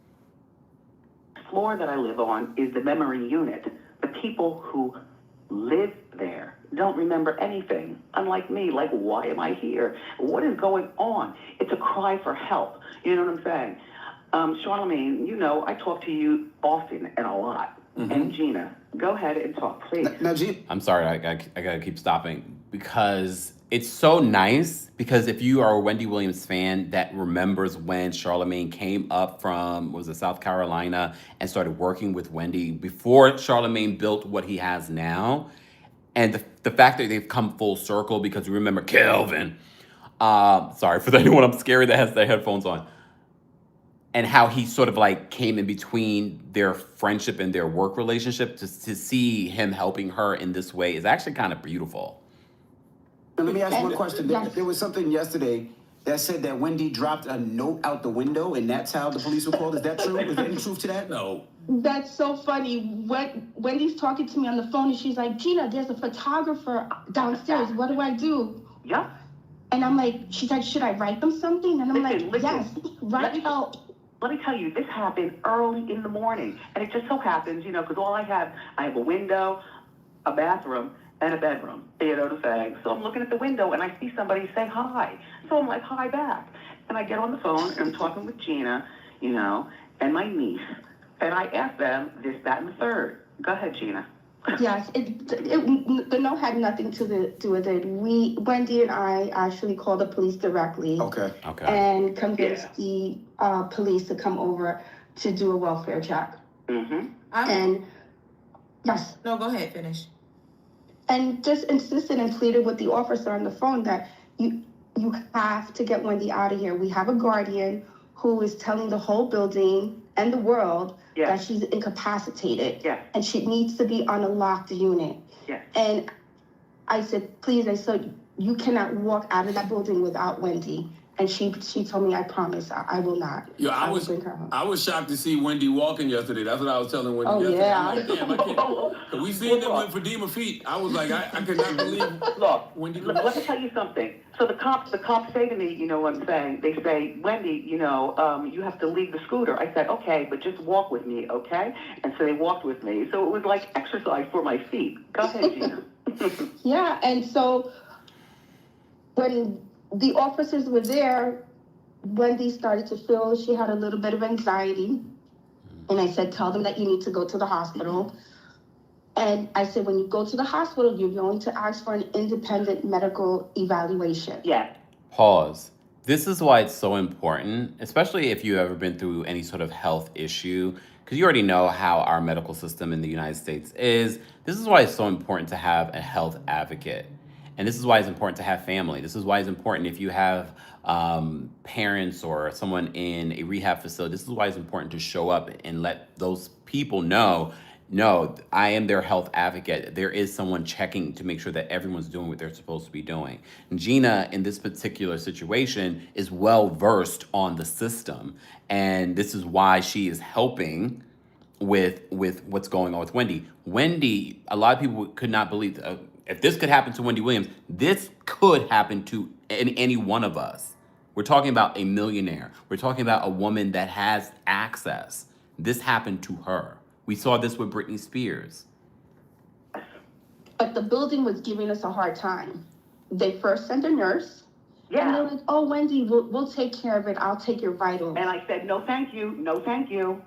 The floor that I live on is the memory unit. The people who live there don't remember anything. Unlike me, like, why am I here? What is going on? It's a cry for help. You know what I'm saying? Charlamagne, you know, I talk to you often and a lot. And Gina, go ahead and talk, please. Now, Gina. I'm sorry, I gotta keep stopping because it's so nice. Because if you are a Wendy Williams fan that remembers when Charlamagne came up from, South Carolina and started working with Wendy before Charlamagne built what he has now, and the fact that they've come full circle because we remember Kelvin. Sorry for anyone I'm scary that has their headphones on. And how he sort of like came in between their friendship and their work relationship to see him helping her in this way is actually kind of beautiful. Now, let me ask one question. Yes. There was something yesterday that said that Wendy dropped a note out the window, and that's how the police were called. Is that true? Is there any truth to that? No. That's so funny. Wendy's talking to me on the phone, and she's like, Gina, there's a photographer downstairs. What do I do? Yeah. And I'm like, she's like, should I write them something? And I'm Listen, like, yes, write help. Let me tell you, this happened early in the morning. And it just so happens, you know, because I have a window, a bathroom, and a bedroom. You know what I'm saying? So I'm looking at the window, and I see somebody say hi. So I'm like, hi back. And I get on the phone, and I'm talking with Gina, you know, and my niece. And I asked them this, that, and the third. Go ahead, Gina. Yes, the no had nothing to do with it. Wendy and I actually called the police directly. Okay. And convinced the police to come over to do a welfare check. Mm-hmm. And yes. No, go ahead, finish. And just insisted and pleaded with the officer on the phone that you have to get Wendy out of here. We have a guardian who is telling the whole building and the world that she's incapacitated. Yeah. And she needs to be on a locked unit. Yeah. And I said, please, you cannot walk out of that building without Wendy. And she told me, I promise, I will not. Yo, I will bring her home. was shocked to see Wendy walking yesterday. That's what I was telling Wendy Oh, yesterday. yeah. I'm like, damn, I can't. Cause we seen them with Fadima feet. I was like, I could not believe. Look, Wendy. let me tell you something. So the cops say to me, you know what I'm saying? They say, Wendy, you have to leave the scooter. I said, okay, but just walk with me, okay? And so they walked with me. So it was like exercise for my feet. Go ahead, Gina. Yeah, and so when the officers were there, Wendy started to feel she had a little bit of anxiety. And I said, tell them that you need to go to the hospital. And I said, when you go to the hospital, you're going to ask for an independent medical evaluation. Yeah. Pause. This is why it's so important, especially if you've ever been through any sort of health issue, because you already know how our medical system in the United States is. This is why it's so important to have a health advocate. And this is why it's important to have family. This is why it's important if you have parents or someone in a rehab facility. This is why it's important to show up and let those people know, no, I am their health advocate. There is someone checking to make sure that everyone's doing what they're supposed to be doing. And Gina, in this particular situation, is well versed on the system. And this is why she is helping with what's going on with Wendy. Wendy, a lot of people could not believe if this could happen to Wendy Williams, this could happen to any one of us. We're talking about a millionaire. We're talking about a woman that has access. This happened to her. We saw this with Britney Spears. But the building was giving us a hard time. They first sent a nurse. Yeah. And they're like, oh, Wendy, we'll take care of it. I'll take your vitals. And I said, no, thank you. No, thank you.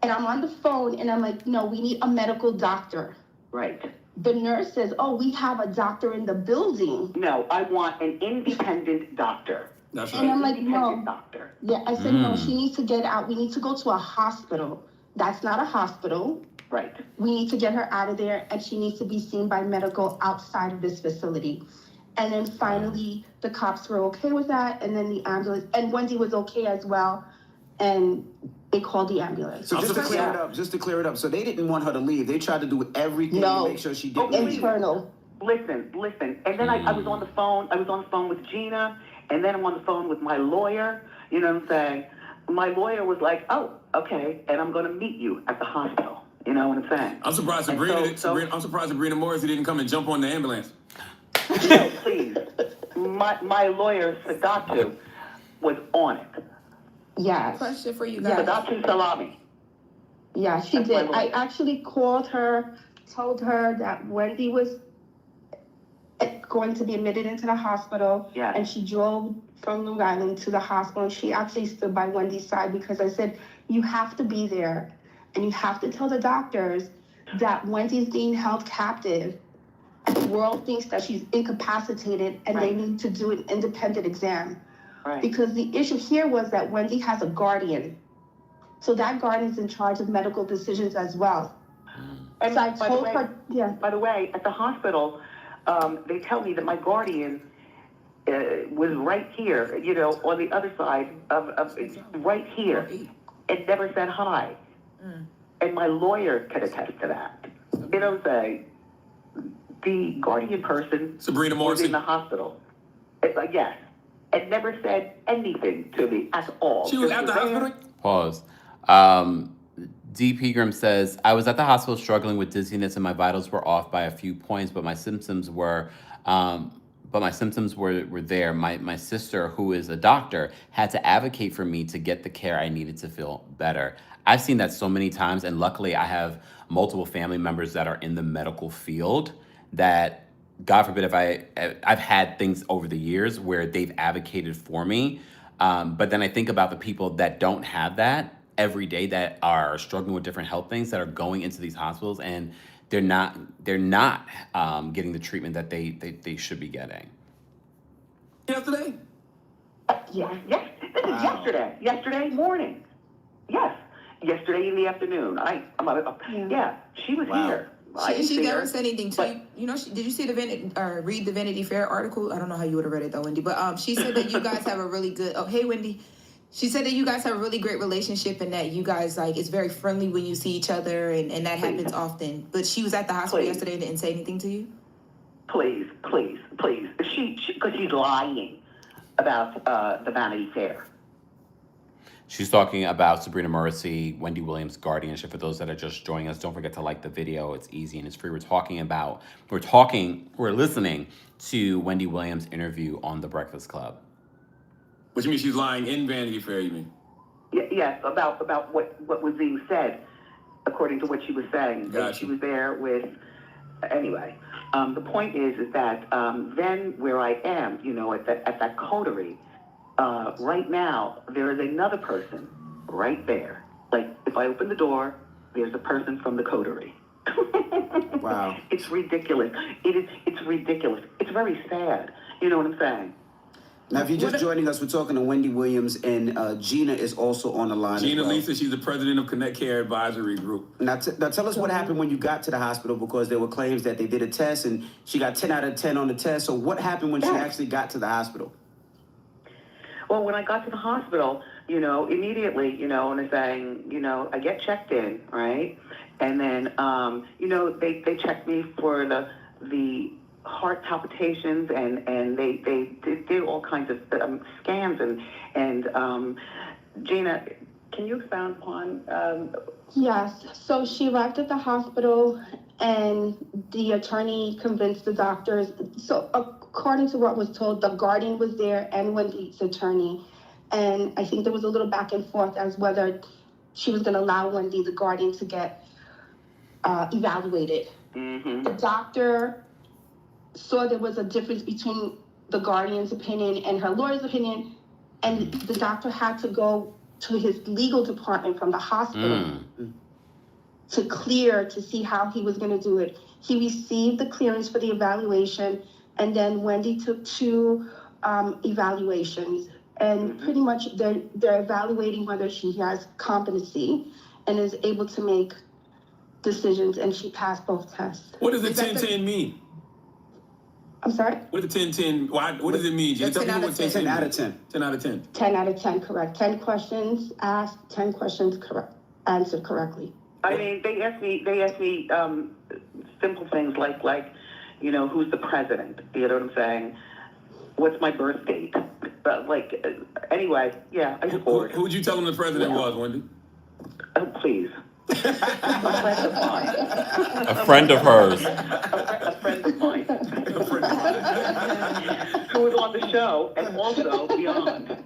And I'm on the phone and I'm like, no, we need a medical doctor. Right. The nurse says, oh, we have a doctor in the building. No, I want an independent doctor. That's And I'm right. like, no. Doctor. Yeah, I said, no, she needs to get out. We need to go to a hospital. That's not a hospital. Right. We need to get her out of there, and she needs to be seen by medical outside of this facility. And then finally, the cops were okay with that, and then the ambulance, and Wendy was okay as well, and they called the ambulance. So just to clear it up, so they didn't want her to leave. They tried to do everything to make sure she didn't leave. Internal. Listen. And then I was on the phone. I was on the phone with Gina, and then I'm on the phone with my lawyer. You know what I'm saying? My lawyer was like, oh, okay, and I'm going to meet you at the hospital. You know what I'm saying? I'm surprised Sabrina Morrissey didn't come and jump on the ambulance. No, please. My lawyer, Sadatu, was on it. Yes. Question for you guys. Sadatu Salami. Yeah, she That's my did. lawyer. I actually called her, told her that Wendy was going to be admitted into the hospital. Yeah. And she drove from Long Island to the hospital. And she actually stood by Wendy's side because I said, you have to be there. And you have to tell the doctors that Wendy's being held captive. The world thinks that she's incapacitated and they need to do an independent exam. Right. Because the issue here was that Wendy has a guardian. So that guardian's in charge of medical decisions as well. And so I by told the way, her, yeah. By the way, at the hospital, they tell me that my guardian was right here, you know, on the other side of right here, and never said hi. And my lawyer can attest to that. You know what I'm saying? The guardian person Sabrina was Morrissey. in the hospital. Yes. And never said anything to me at all. She was Just at the there. hospital? Pause. D. Pegram says, I was at the hospital struggling with dizziness and my vitals were off by a few points, but my symptoms were there. My sister, who is a doctor, had to advocate for me to get the care I needed to feel better. I've seen that so many times, and luckily I have multiple family members that are in the medical field that, God forbid, if I've had things over the years where they've advocated for me, but then I think about the people that don't have that, every day that are struggling with different health things that are going into these hospitals, and they're not getting the treatment that they should be getting. Yesterday? Yes. This is yesterday morning. Yes. Yesterday in the afternoon. She was here. She never said anything to you. You know, did you see read the Vanity Fair article? I don't know how you would have read it though, Wendy. But she said that you guys have a really good. Oh, hey, Wendy. She said that you guys have a really great relationship and that you guys it's very friendly when you see each other and that happens often. But she was at the hospital yesterday and didn't say anything to you. Please. Because she's lying about the Vanity Fair. She's talking about Sabrina Mercy, Wendy Williams' guardianship. For those that are just joining us, don't forget to like the video. It's easy and it's free. We're listening to Wendy Williams' interview on The Breakfast Club. Which means she's lying in Vanity Fair, you mean? Yes, about what was being said, according to what she was saying. Gotcha. She was there with, anyway. The point is that then where I am, at that coterie, right now, there is another person right there. Like, if I open the door, there's a person from the coterie. Wow. It's ridiculous. It's ridiculous. It's very sad. You know what I'm saying? Now, if you're just joining us, we're talking to Wendy Williams, and Gina is also on the line. Gina as well. Lisa, she's the president of Connect Care Advisory Group. Now tell us what happened when you got to the hospital, because there were claims that they did a test and she got 10 out of 10 on the test. So what happened when she actually got to the hospital? Well, when I got to the hospital, immediately, and they're saying, I get checked in, right? And then, they checked me for the heart palpitations and they did all kinds of scans and Gina, can you expound upon? Yes. So she arrived at the hospital and the attorney convinced the doctors. So according to what was told, the guardian was there and Wendy's attorney. And I think there was a little back and forth as whether she was going to allow Wendy, the guardian, to get evaluated. Mm-hmm. The doctor saw there was a difference between the guardian's opinion and her lawyer's opinion, and the doctor had to go to his legal department from the hospital to clear to see how he was going to do it. He received the clearance for the evaluation, and then Wendy took 2 evaluations, and pretty much they're evaluating whether she has competency and is able to make decisions, and she passed both tests. What does the 10-10 mean? I'm sorry? What does the 10-10, what does it mean? Can you tell me what 10-10 10 out of 10. 10 out of 10. 10 out of 10, correct. 10 questions asked, 10 questions answered correctly. I mean, they asked me simple things like who's the president? You know what I'm saying? What's my birth date? Anyway, yeah, I scored. Who'd you tell them the president was, Wendy? Oh, please. A friend of mine. A friend of hers. A friend of mine. Who was on the show and also beyond.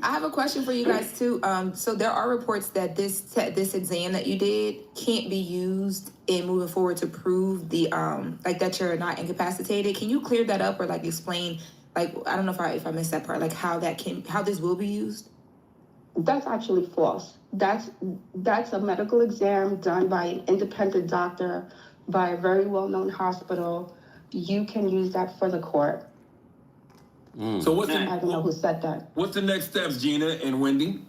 I have a question for you guys too. So there are reports that this exam that you did can't be used in moving forward to prove the that you're not incapacitated. Can you clear that up or explain? I don't know if I missed that part. How this will be used? That's actually false. That's a medical exam done by an independent doctor by a very well-known hospital. You can use that for the court. So I don't know who said that. What's the next steps, Gina and Wendy?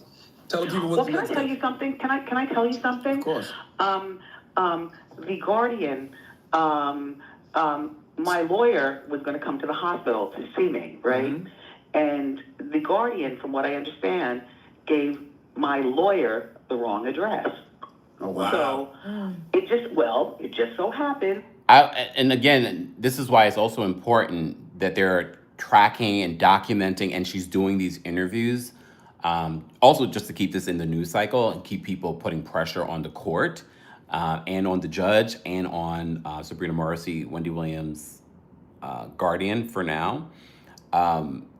Tell the people what's the next steps. Can I tell you something? Can I tell you something? Of course. The guardian, my lawyer was going to come to the hospital to see me, right? Mm-hmm. And the guardian, from what I understand, gave my lawyer the wrong address. Oh, wow. So it just so happened. And again, this is why it's also important that they're tracking and documenting, and she's doing these interviews. Also, just to keep this in the news cycle and keep people putting pressure on the court and on the judge and on Sabrina Mercy, Wendy Williams' guardian for now.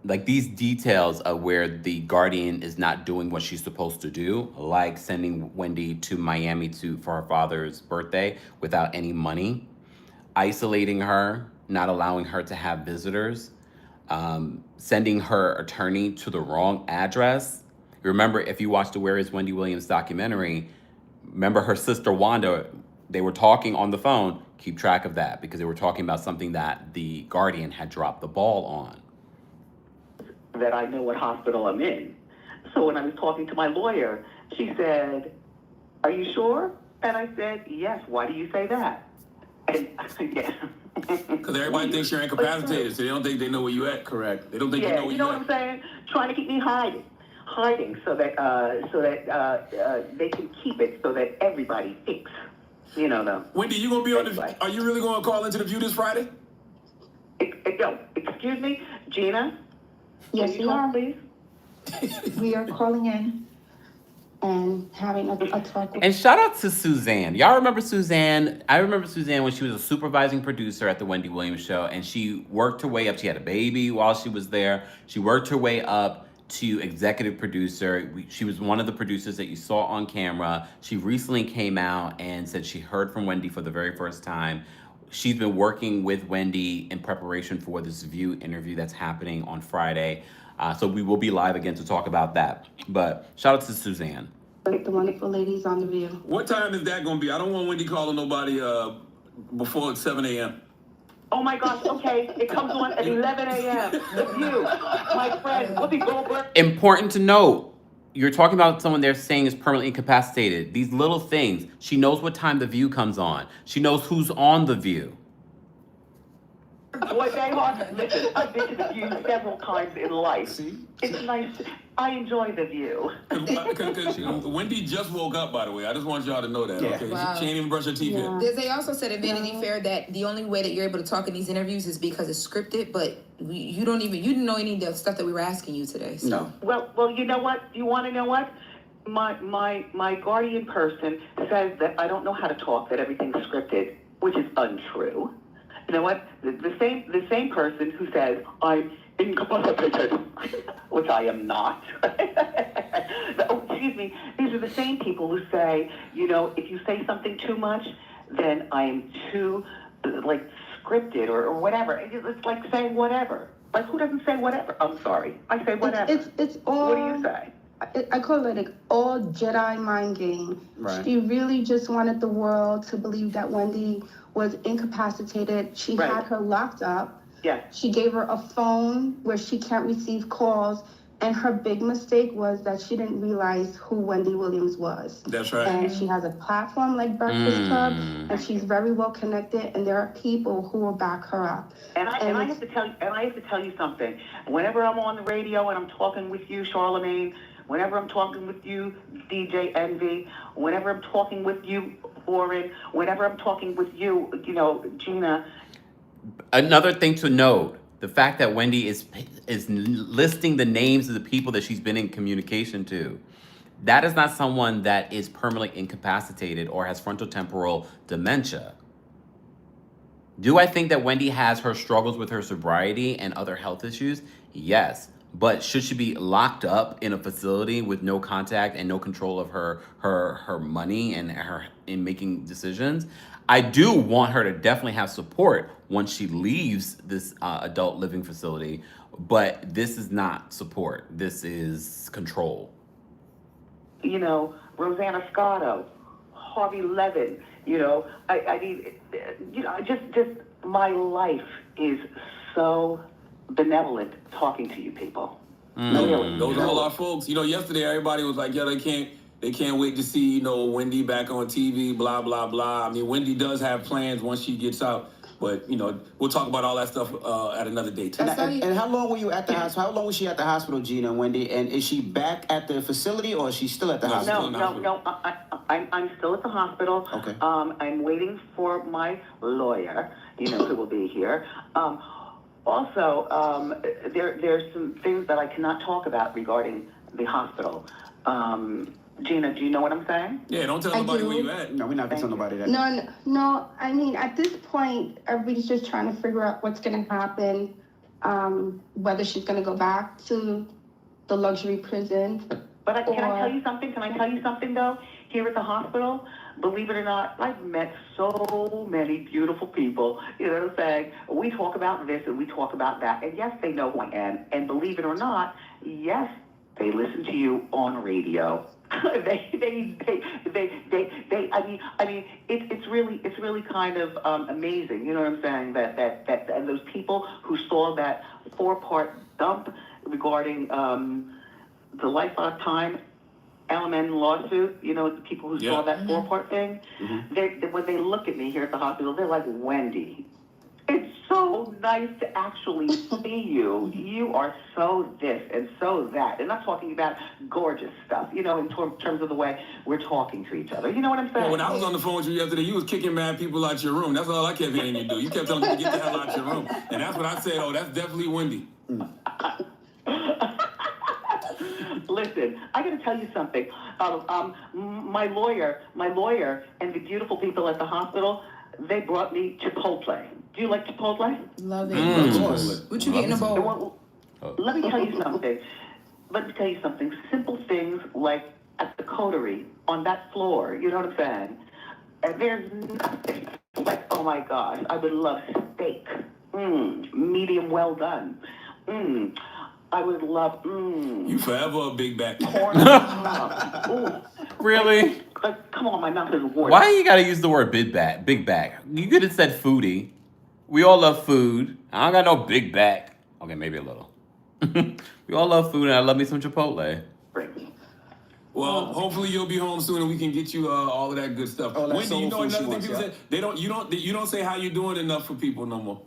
These details of where the guardian is not doing what she's supposed to do, like sending Wendy to Miami for her father's birthday without any money, isolating her, not allowing her to have visitors, sending her attorney to the wrong address, Remember, if you watched the Where is Wendy Williams documentary, remember her sister Wanda, they were talking on the phone. Keep track of that because they were talking about something that the Guardian had dropped the ball on. That I know what hospital I'm in. So when I was talking to my lawyer, she said, "Are you sure?" And I said, "Yes." Why do you say that? And yeah. Because everybody thinks you're incapacitated, so they don't think they know where you at. Correct. They don't think Yeah, you know where you know what I'm saying? Trying to keep me hiding, so that they can keep it so that everybody thinks, you know. Wendy, you gonna be on Anyway. the? Are you really gonna call into the View this Friday? Excuse me, Gina. Yes, Can we you talk, are. please? We are calling in and having a talk. And shout out to Suzanne. Y'all remember Suzanne? I remember Suzanne when she was a supervising producer at the Wendy Williams show, and she worked her way up. She had a baby while she was there. She worked her way up to executive producer. She was one of the producers that you saw on camera. She recently came out and said she heard from Wendy for the very first time. She's been working with Wendy in preparation for this View interview that's happening on Friday. So we will be live again to talk about that. But shout out to Suzanne. The wonderful ladies on the View. What time is that gonna be? I don't want Wendy calling nobody before 7 a.m. Oh my gosh, okay. It comes on at 11 a.m. The View. My friend, Whoopi Goldberg. Important to note, you're talking about someone they're saying is permanently incapacitated. These little things. She knows what time The View comes on. She knows who's on The View. Boy, they are. Listen, I've been to The View several times in life. See? It's nice. I enjoy The View. Because Wendy just woke up, by the way. I just want y'all to know that. Yeah. Okay, Wow. she ain't even brush her teeth yet. They also said at Vanity Fair that the only way that you're able to talk in these interviews is because it's scripted, but you didn't know any of the stuff that we were asking you today. So. No. Well, you know what? You want to know what? My guardian person says that I don't know how to talk, that everything's scripted, which is untrue. You know what? The same person who says I'm incapacitated, which I am not. Oh, excuse me. These are the same people who say, you know, if you say something too much, then I am too like scripted or whatever. It's like saying whatever. Like who doesn't say whatever? I'm sorry. I say whatever. It's all. What do you say? I call it like all Jedi mind game. Right. She really just wanted the world to believe that Wendy was incapacitated. She Right. had her locked up. Yeah. She gave her a phone where she can't receive calls. And her big mistake was that she didn't realize who Wendy Williams was. That's right. And she has a platform like Breakfast Club, and she's very well connected. And there are people who will back her up. And I have to tell you something. Whenever I'm on the radio and I'm talking with you, Charlemagne, whenever I'm talking with you, DJ Envy, whenever I'm talking with you, Oren, whenever I'm talking with you, you know, Gina. Another thing to note, the fact that Wendy is listing the names of the people that she's been in communication to. That is not someone that is permanently incapacitated or has frontotemporal dementia. Do I think that Wendy has her struggles with her sobriety and other health issues? Yes. But should she be locked up in a facility with no contact and no control of her money and her in making decisions? I do want her to definitely have support once she leaves this adult living facility, but this is not support. This is control. You know, Rosanna Scotto, Harvey Levin, you know, I mean, you know, just my life is so benevolent talking to you people. Really. Those are all our folks. You know, yesterday everybody was like, yeah, they can't wait to see, you know, Wendy back on TV, blah, blah, blah. I mean, Wendy does have plans once she gets out. But, you know, we'll talk about all that stuff at another date. And how long were you at the hospital? How long was she at the hospital, Gina and Wendy? And is she back at the facility or is she still at the hospital? No. I'm still at the hospital. Okay. I'm waiting for my lawyer, you know, who will be here. Also, there's some things that I cannot talk about regarding the hospital. Gina, do you know what I'm saying? Yeah, don't tell nobody where you at. No, we're not going to tell nobody that. No. I mean, at this point, everybody's just trying to figure out what's going to happen, whether she's going to go back to the luxury prison. But can I tell you something? Can I tell you something, though? Here at the hospital, believe it or not, I've met so many beautiful people. You know what I'm saying? We talk about this and we talk about that. And yes, they know who I am. And believe it or not, yes, They listen to you on radio. I mean, it's really kind of amazing. You know what I'm saying? That and those people who saw that 4-part dump regarding the lifelong time LMN lawsuit. You know, the people who saw that 4-part thing. When they look at me here at the hospital, they're like, Wendy, it's so nice to actually see you. You are so this and so that. And I'm talking about gorgeous stuff, you know, in terms of the way we're talking to each other. You know what I'm saying? Well, when I was on the phone with you yesterday, you was kicking mad people out your room. That's all I kept hearing you do. You kept telling people to get the hell out your room. And that's what I said, oh, that's definitely Wendy. Listen, I got to tell you something. My lawyer and the beautiful people at the hospital, they brought me Chipotle. Do you like Chipotle? Love it. Mm. What you get in a bowl? Let me tell you something. Simple things like at the coterie on that floor. You know what I'm saying? And there's nothing like, oh my gosh, I would love steak. Medium well done. I would love. You forever a big back. Corn on the Really? Come on, my mouth is watering. Why you gotta use the word big back? Big back. You could have said foodie. We all love food. I don't got no big back. Okay, maybe a little. We all love food, and I love me some Chipotle. Well, hopefully you'll be home soon, and we can get you all of that good stuff. Oh, that Wendy, you know soul food another she thing wants, people say you don't say how you doing enough for people no more.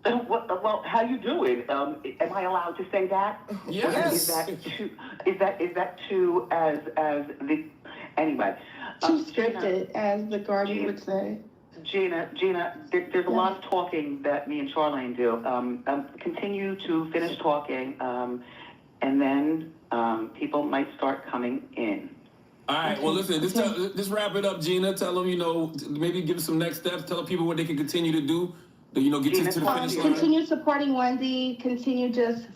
Well, how you doing? Am I allowed to say that? Yes. Is that too as the anyway? Too scripted, as the Guardian would say. Gina, there's a lot of talking that me and Charlene do. Continue to finish talking, and then people might start coming in. All right. Well, listen. Just wrap it up, Gina. Tell them, maybe give some next steps. Tell people what they can continue to do. To get to the finish line. Continue supporting Wendy. Continue just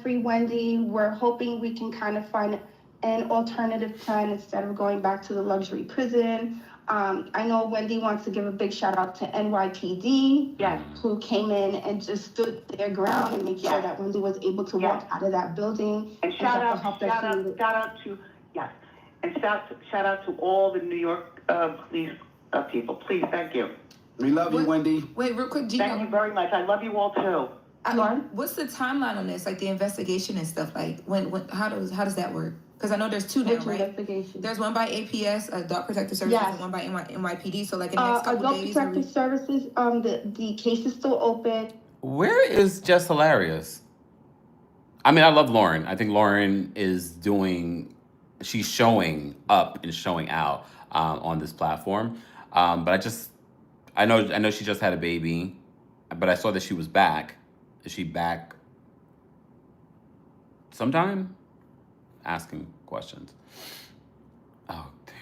#free Wendy. We're hoping we can kind of find an alternative plan instead of going back to the luxury prison. I know Wendy wants to give a big shout out to NYPD, who came in and just stood their ground and made sure that Wendy was able to walk out of that building. And shout out to all the New York police people. Please, thank you. We love you, Wendy. Wait, real quick, Gina. Thank you very much. I love you all too. What's the timeline on this? Like the investigation and stuff. Like how does that work? Because I know there's two now, right? Investigation. There's one by APS, Adult Protective Services, and one by NYPD. So like in the next couple Adult days. Protective Services. The case is still open. Where is Just Hilarious? I mean, I love Lauren. I think Lauren is she's showing up and showing out on this platform. But I know she just had a baby, but I saw that she was back. Is she back sometime? Asking questions. Oh, damn.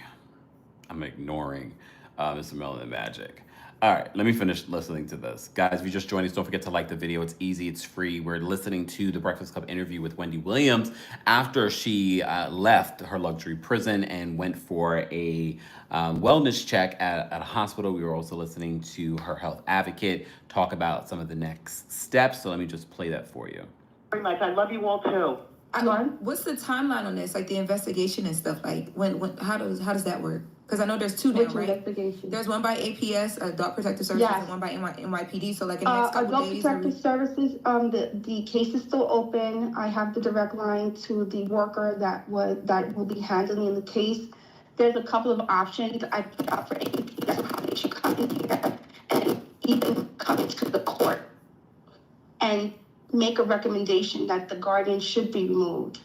I'm ignoring Mr. Melanin Magic. All right, let me finish listening to this. Guys, if you just joined us, don't forget to like the video. It's easy, it's free. We're listening to the Breakfast Club interview with Wendy Williams after she left her luxury prison and went for a wellness check at a hospital. We were also listening to her health advocate talk about some of the next steps. So let me just play that for you. Very much. I love you all too. What's the timeline on this? Like the investigation and stuff. Like how does that work? Because I know there's two now, right? Investigation? There's one by APS, Adult Protective Services, and one by NYPD. So like in the next couple Adult days. Protective Services. The case is still open. I have the direct line to the worker that will be handling the case. There's a couple of options I put out for APS on how they should come in here and even come into the court and make a recommendation that the guardian should be removed,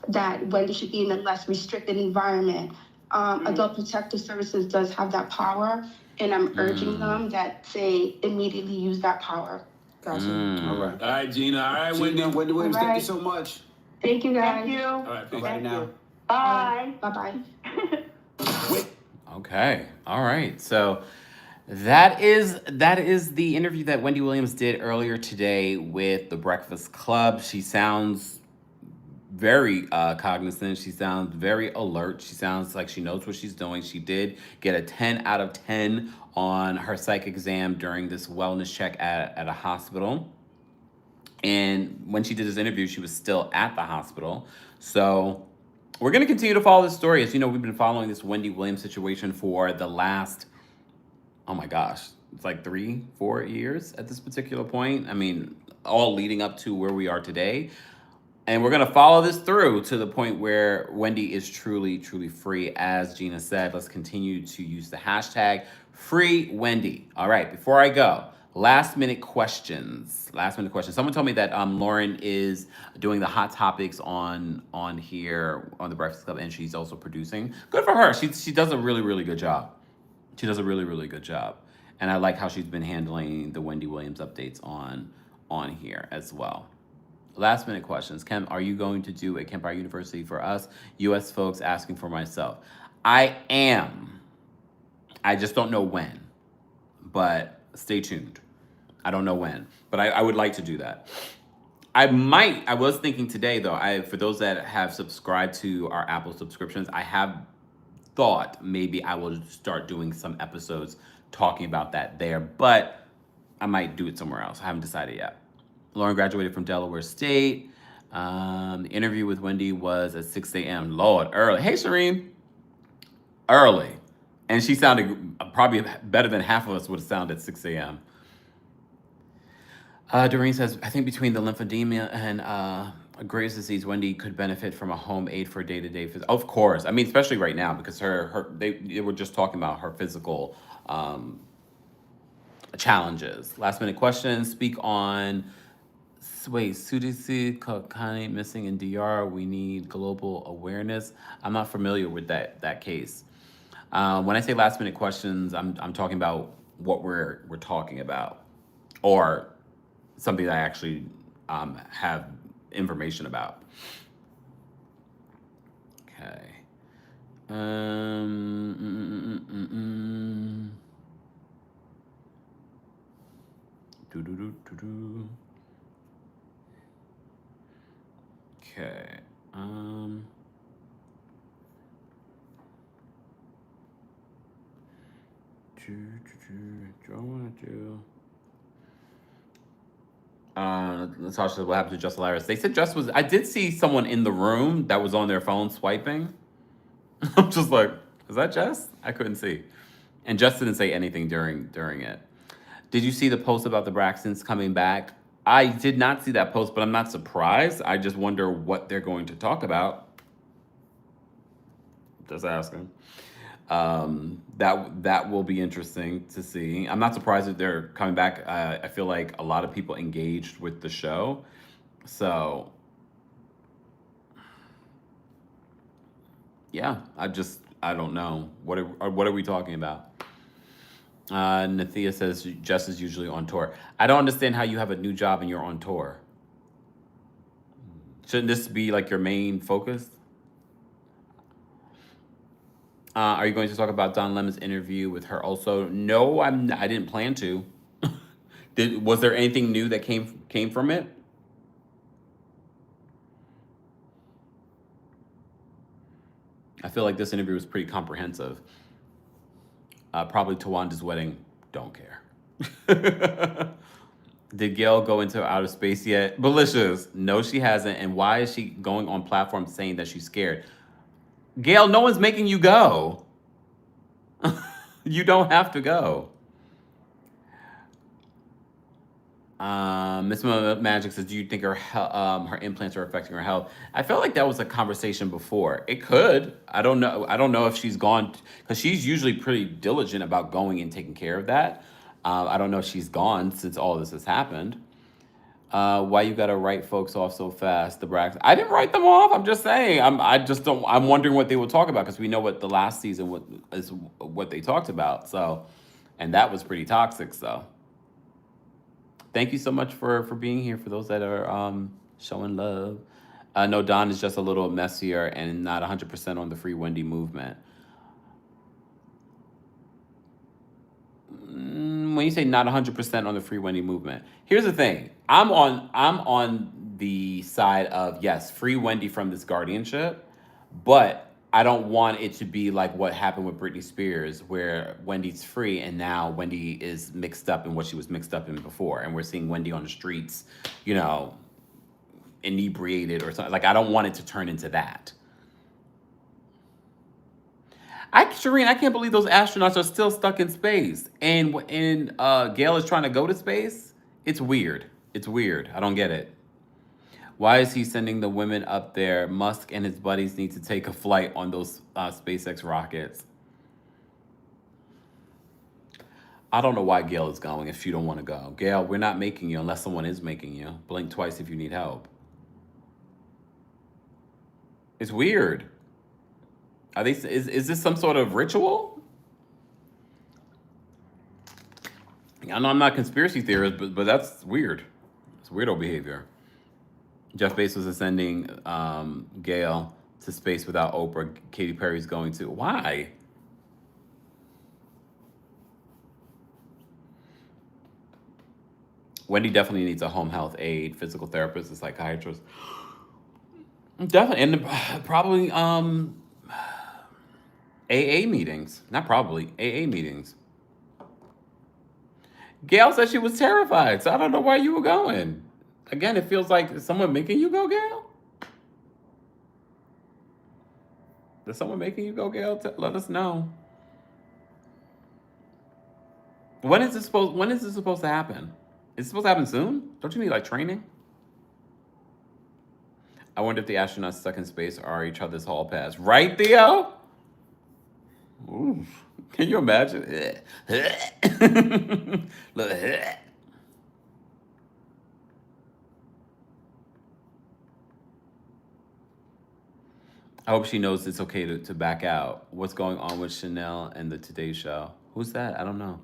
that Wendy should be in a less restricted environment. Adult Protective Services does have that power, and I'm urging them that they immediately use that power. Gotcha. All right. All right, Gina. All right, Wendy. Wendy Williams, All thank you right. so much. Thank you, guys. Thank you. All right, peace. Bye now. Bye. Bye-bye. Okay. All right. So that is the interview that Wendy Williams did earlier today with the Breakfast Club. She sounds very cognizant. She sounds very alert. She sounds like she knows what she's doing. She did get a 10 out of 10 on her psych exam during this wellness check at a hospital. And when she did this interview, she was still at the hospital. So we're going to continue to follow this story. As you know, we've been following this Wendy Williams situation for the last, oh my gosh, it's like 3-4 years at this particular point. I mean, all leading up to where we are today. And we're going to follow this through to the point where Wendy is truly, truly free. As Gina said, let's continue to use the hashtag Free Wendy. All right, before I go, last minute questions. Someone told me that Lauren is doing the hot topics on here on the Breakfast Club, and she's also producing. Good for her. She does a really, really good job. She does a really, really good job. And I like how she's been handling the Wendy Williams updates on here as well. Last minute questions. Kim, are you going to do a Kempire University for us? U.S. folks asking for myself. I am. I just don't know when. But stay tuned. I don't know when. But I would like to do that. I was thinking today, though, for those that have subscribed to our Apple subscriptions, I have thought maybe I will start doing some episodes talking about that there. But I might do it somewhere else. I haven't decided yet. Lauren graduated from Delaware State. The interview with Wendy was at 6 a.m. Lord, early. Hey, Shireen. Early. And she sounded probably better than half of us would have sounded at 6 a.m. Doreen says, I think between the lymphedema and Graves' disease, Wendy could benefit from a home aid for day-to-day. Of course. I mean, especially right now, because they were just talking about her physical challenges. Last minute questions. Speak on... Wait, Sudisi Kokani missing in DR. We need global awareness. I'm not familiar with that case. When I say last minute questions, I'm talking about what we're talking about, or something that I actually have information about. Okay. Okay. Do I want to do? Natasha said, what happened to Just Hilarious? They said Just was. I did see someone in the room that was on their phone swiping. I'm just like, is that Jess? I couldn't see. And Jess didn't say anything during it. Did you see the post about the Braxtons coming back? I did not see that post, but I'm not surprised. I just wonder what they're going to talk about. Just asking. That will be interesting to see. I'm not surprised that they're coming back. I feel like a lot of people engaged with the show. So, yeah, I don't know. What are we talking about? Nathia says Jess is usually on tour. I don't understand how you have a new job and you're on tour. Shouldn't this be like your main focus? Are you going to talk about Don Lemon's interview with her also? No, I didn't plan to. Was there anything new that came from it? I feel like this interview was pretty comprehensive. Probably Tawanda's wedding. Don't care. Did Gail go into outer space yet? Malicious. No, she hasn't. And why is she going on platforms saying that she's scared? Gail, no one's making you go. You don't have to go. Miss Magic says, do you think her implants are affecting her health? I felt like that was a conversation before. It could. I don't know. I don't know if she's gone, because she's usually pretty diligent about going and taking care of that. I don't know if she's gone since all this has happened. Why you gotta write folks off so fast? The Braxton. I didn't write them off. I'm just saying. I'm wondering what they will talk about, because we know what the last season what they talked about. So, and that was pretty toxic. So, thank you so much for being here. For those that are showing love. No, Don is just a little messier and not 100% on the Free Wendy movement. When you say not 100% on the Free Wendy movement, here's the thing. I'm on the side of, yes, free Wendy from this guardianship, but I don't want it to be like what happened with Britney Spears, where Wendy's free and now Wendy is mixed up in what she was mixed up in before. And we're seeing Wendy on the streets, you know, inebriated or something. Like, I don't want it to turn into that. Shireen, I can't believe those astronauts are still stuck in space. And Gail is trying to go to space. It's weird. It's weird. I don't get it. Why is he sending the women up there? Musk and his buddies need to take a flight on those SpaceX rockets. I don't know why Gail is going if you don't want to go. Gail, we're not making you unless someone is making you. Blink twice if you need help. It's weird. Are they? Is this some sort of ritual? I know I'm not a conspiracy theorist, but that's weird. It's weirdo behavior. Jeff Bezos is sending Gail to space without Oprah. Katy Perry's going to. Why? Wendy definitely needs a home health aide, physical therapist, a psychiatrist. Definitely, and probably AA meetings. Not probably, AA meetings. Gail said she was terrified, so I don't know why you were going. Again, it feels like, is someone making you go, Gail? Is someone making you go, Gail? Let us know. When is this supposed to happen? Is it supposed to happen soon? Don't you need like training? I wonder if the astronauts stuck in space are each other's hall pass. Right, Theo? Ooh, can you imagine? Look. I hope she knows it's okay to back out. What's going on with Chanel and the Today Show? Who's that? I don't know.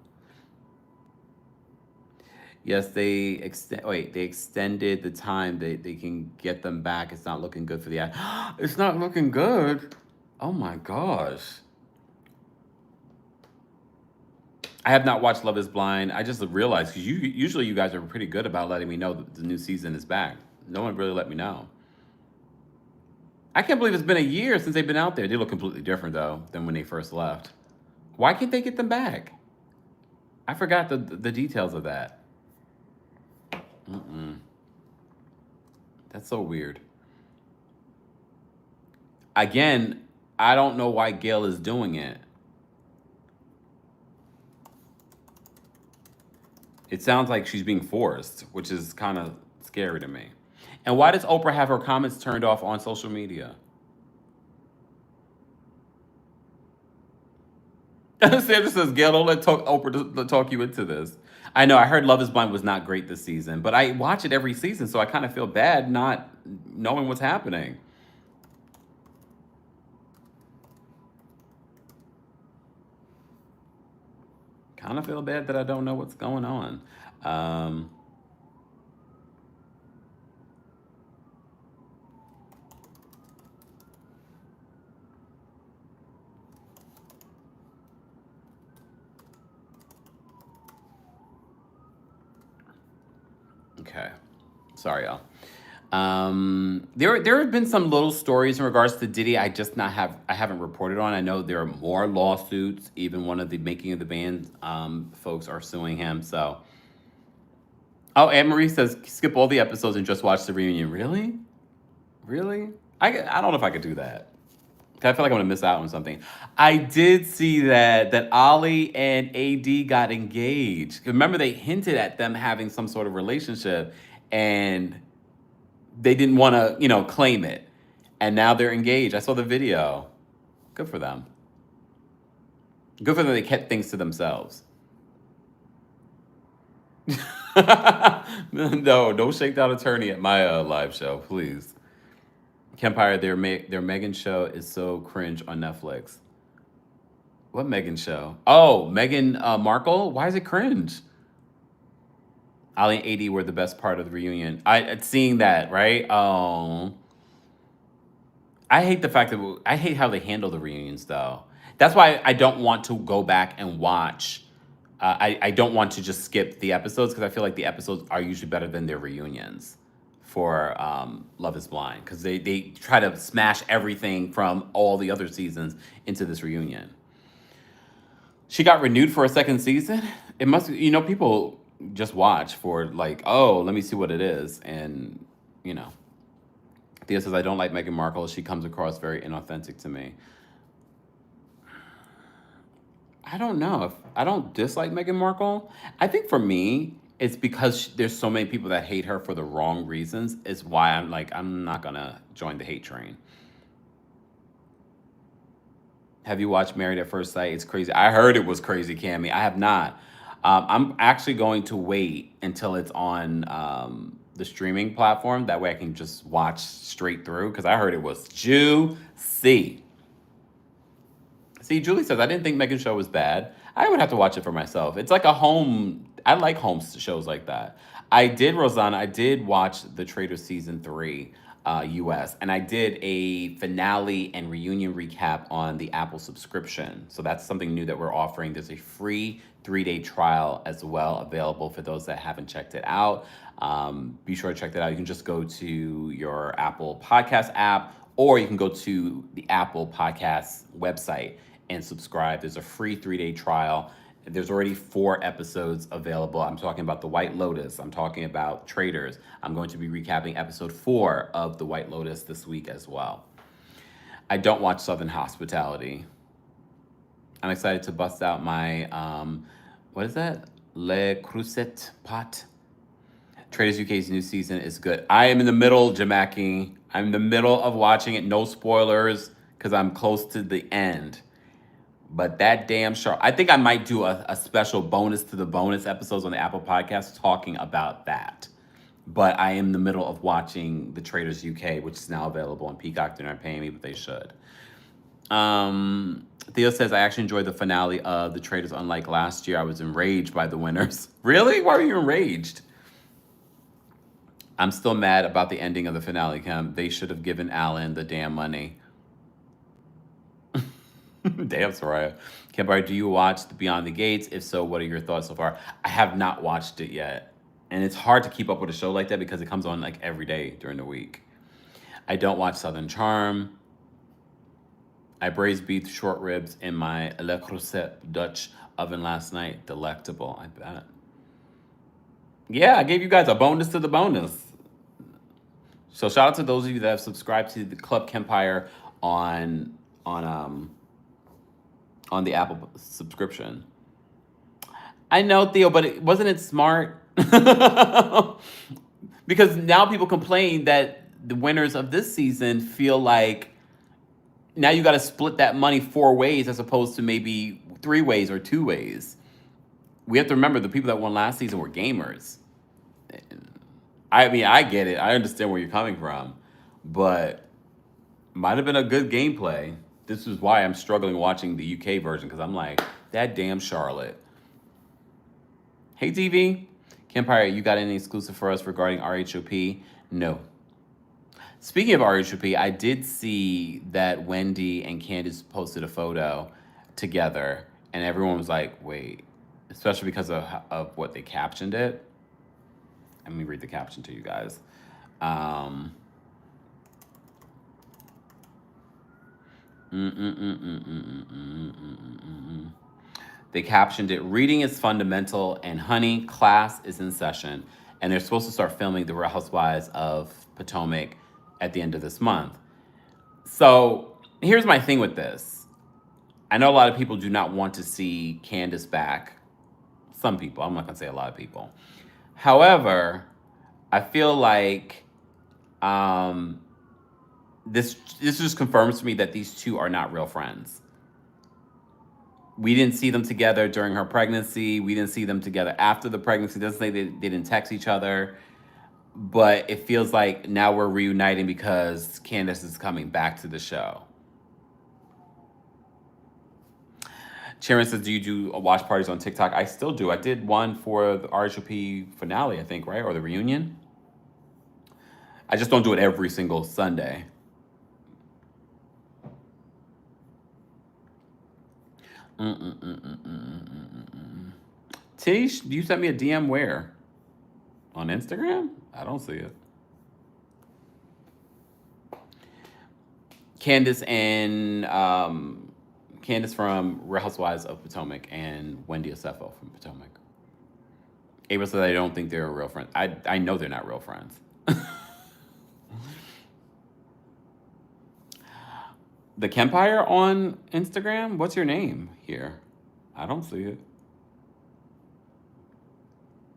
Yes, they extended the time they can get them back. It's not looking good for the act. It's not looking good. Oh my gosh. I have not watched Love is Blind. I just realized, because usually you guys are pretty good about letting me know that the new season is back. No one really let me know. I can't believe it's been a year since they've been out there. They look completely different, though, than when they first left. Why can't they get them back? I forgot the details of that. That's so weird. Again, I don't know why Gail is doing it. It sounds like she's being forced, which is kind of scary to me. And why does Oprah have her comments turned off on social media? Sandra says, Gail, don't let Oprah talk you into this. I know, I heard Love is Blind was not great this season, but I watch it every season, so I kind of feel bad not knowing what's happening. Kind of feel bad that I don't know what's going on. Okay, sorry, y'all. There have been some little stories in regards to Diddy. I haven't reported on. I know there are more lawsuits. Even one of the Making of the Band folks are suing him. So, oh, Anne Marie says skip all the episodes and just watch the reunion. Really? I don't know if I could do that. I feel like I'm gonna miss out on something. I did see that Ollie and AD got engaged. Remember, they hinted at them having some sort of relationship, and they didn't want to, claim it. And now they're engaged. I saw the video. Good for them. Good for them. They kept things to themselves. No, don't shake that attorney at my live show, please. Kempire, their Meghan show is so cringe on Netflix. What Meghan show? Oh, Meghan Markle? Why is it cringe? Ali and AD were the best part of the reunion. Seeing that, right? Oh. I hate the fact that I hate how they handle the reunions, though. That's why I don't want to go back and watch. I don't want to just skip the episodes, because I feel like the episodes are usually better than their reunions. for Love is Blind, because they try to smash everything from all the other seasons into this reunion. She got renewed for a second season. It must, people just watch for like, oh, let me see what it is. And, Thea says, I don't like Meghan Markle. She comes across very inauthentic to me. I don't know. I don't dislike Meghan Markle. I think for me, it's because there's so many people that hate her for the wrong reasons. Is why I'm like, I'm not going to join the hate train. Have you watched Married at First Sight? It's crazy. I heard it was crazy, Cammy. I have not. I'm actually going to wait until it's on the streaming platform. That way I can just watch straight through, because I heard it was juicy. See, Julie says, I didn't think Megan's show was bad. I would have to watch it for myself. It's like a home. I like home shows like that. I did watch The Traitors Season 3 US, and I did a finale and reunion recap on the Apple subscription. So that's something new that we're offering. There's a free 3-day trial as well available for those that haven't checked it out. Be sure to check that out. You can just go to your Apple Podcast app, or you can go to the Apple Podcast website and subscribe. There's a free 3-day trial. There's already 4 episodes available. I'm talking about The White Lotus. I'm talking about Traitors. I'm going to be recapping episode 4 of The White Lotus this week as well. I don't watch Southern Hospitality. I'm excited to bust out my, what is that? Le Creuset Pot. Traitors UK's new season is good. I am in the middle, Jamaki. I'm in the middle of watching it. No spoilers, because I'm close to the end. But that damn shark. I think I might do a special bonus to the bonus episodes on the Apple Podcast talking about that. But I am in the middle of watching The Traitors UK, which is now available on Peacock. They're not paying me, but they should. Theo says, I actually enjoyed the finale of The Traitors. Unlike last year, I was enraged by the winners. Really? Why were you enraged? I'm still mad about the ending of the finale, Kim. They should have given Alan the damn money. Damn, Soraya. Kempire, do you watch the Beyond the Gates? If so, what are your thoughts so far? I have not watched it yet. And it's hard to keep up with a show like that because it comes on like every day during the week. I don't watch Southern Charm. I braised beef short ribs in my Le Creuset Dutch oven last night. Delectable, I bet. Yeah, I gave you guys a bonus to the bonus. So shout out to those of you that have subscribed to the Club Kempire on the Apple subscription. I know, Theo, but wasn't it smart? Because now people complain that the winners of this season feel like now you got to split that money 4 ways as opposed to maybe 3 ways or 2 ways. We have to remember the people that won last season were gamers. I mean, I get it. I understand where you're coming from, but might have been a good gameplay. This is why I'm struggling watching the UK version, because I'm like, that damn Charlotte. Hey, TV. Kempire, you got any exclusive for us regarding RHOP? No. Speaking of RHOP, I did see that Wendy and Candace posted a photo together, and everyone was like, wait, especially because of what they captioned it. Let me read the caption to you guys. They captioned it, reading is fundamental, and honey, class is in session. And they're supposed to start filming The Real Housewives of Potomac at the end of this month. So here's my thing with this. I know a lot of people do not want to see Candace back. Some people, I'm not gonna say a lot of people. However, I feel like this just confirms to me that these two are not real friends. We didn't see them together during her pregnancy. We didn't see them together after the pregnancy. It doesn't say they didn't text each other. But it feels like now we're reuniting because Candace is coming back to the show. Sharon says, do you do watch parties on TikTok? I still do. I did one for the RHOP finale, I think, right? Or the reunion. I just don't do it every single Sunday. Tish, you sent me a DM where? On Instagram? I don't see it. Candace and Candace from Real Housewives of Potomac and Wendy Osefo from Potomac. April said I don't think they're real friends. I know they're not real friends. The Kempire on Instagram? What's your name here? I don't see it.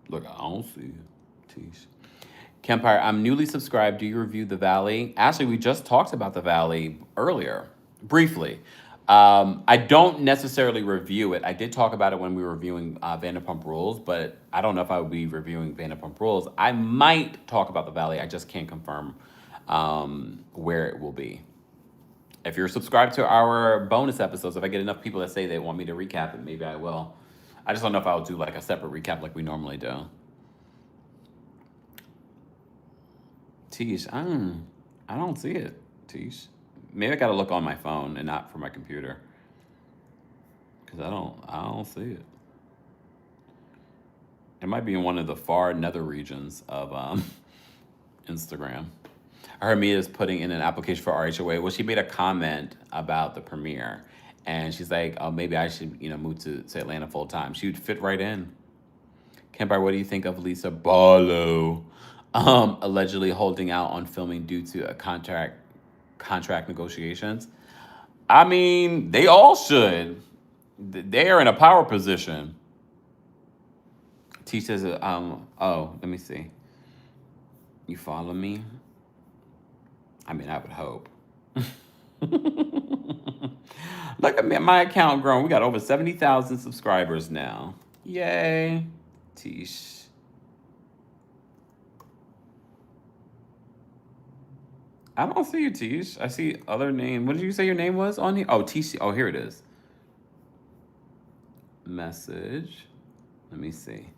Look, I don't see it. Teesh. Kempire, I'm newly subscribed. Do you review The Valley? Actually, we just talked about The Valley earlier, briefly. I don't necessarily review it. I did talk about it when we were reviewing Vanderpump Rules, but I don't know if I would be reviewing Vanderpump Rules. I might talk about The Valley. I just can't confirm where it will be. If you're subscribed to our bonus episodes, if I get enough people that say they want me to recap it, maybe I will. I just don't know if I'll do like a separate recap like we normally do. Teesh, I don't see it, Teesh. Maybe I gotta look on my phone and not from my computer. Cause I don't see it. It might be in one of the far nether regions of Instagram. I heard Mia's putting in an application for RHOA. Well, she made a comment about the premiere. And she's like, oh, maybe I should, move to Atlanta full time. She would fit right in. Kempire, what do you think of Lisa Barlow allegedly holding out on filming due to a contract negotiations? I mean, they all should. They are in a power position. T says, oh, let me see. You follow me? I mean, I would hope. Look at me, my account grown. We got over 70,000 subscribers now. Yay. Teesh. I don't see you, Teesh. I see other name. What did you say your name was on here? Oh, Teesh. Oh, here it is. Message. Let me see.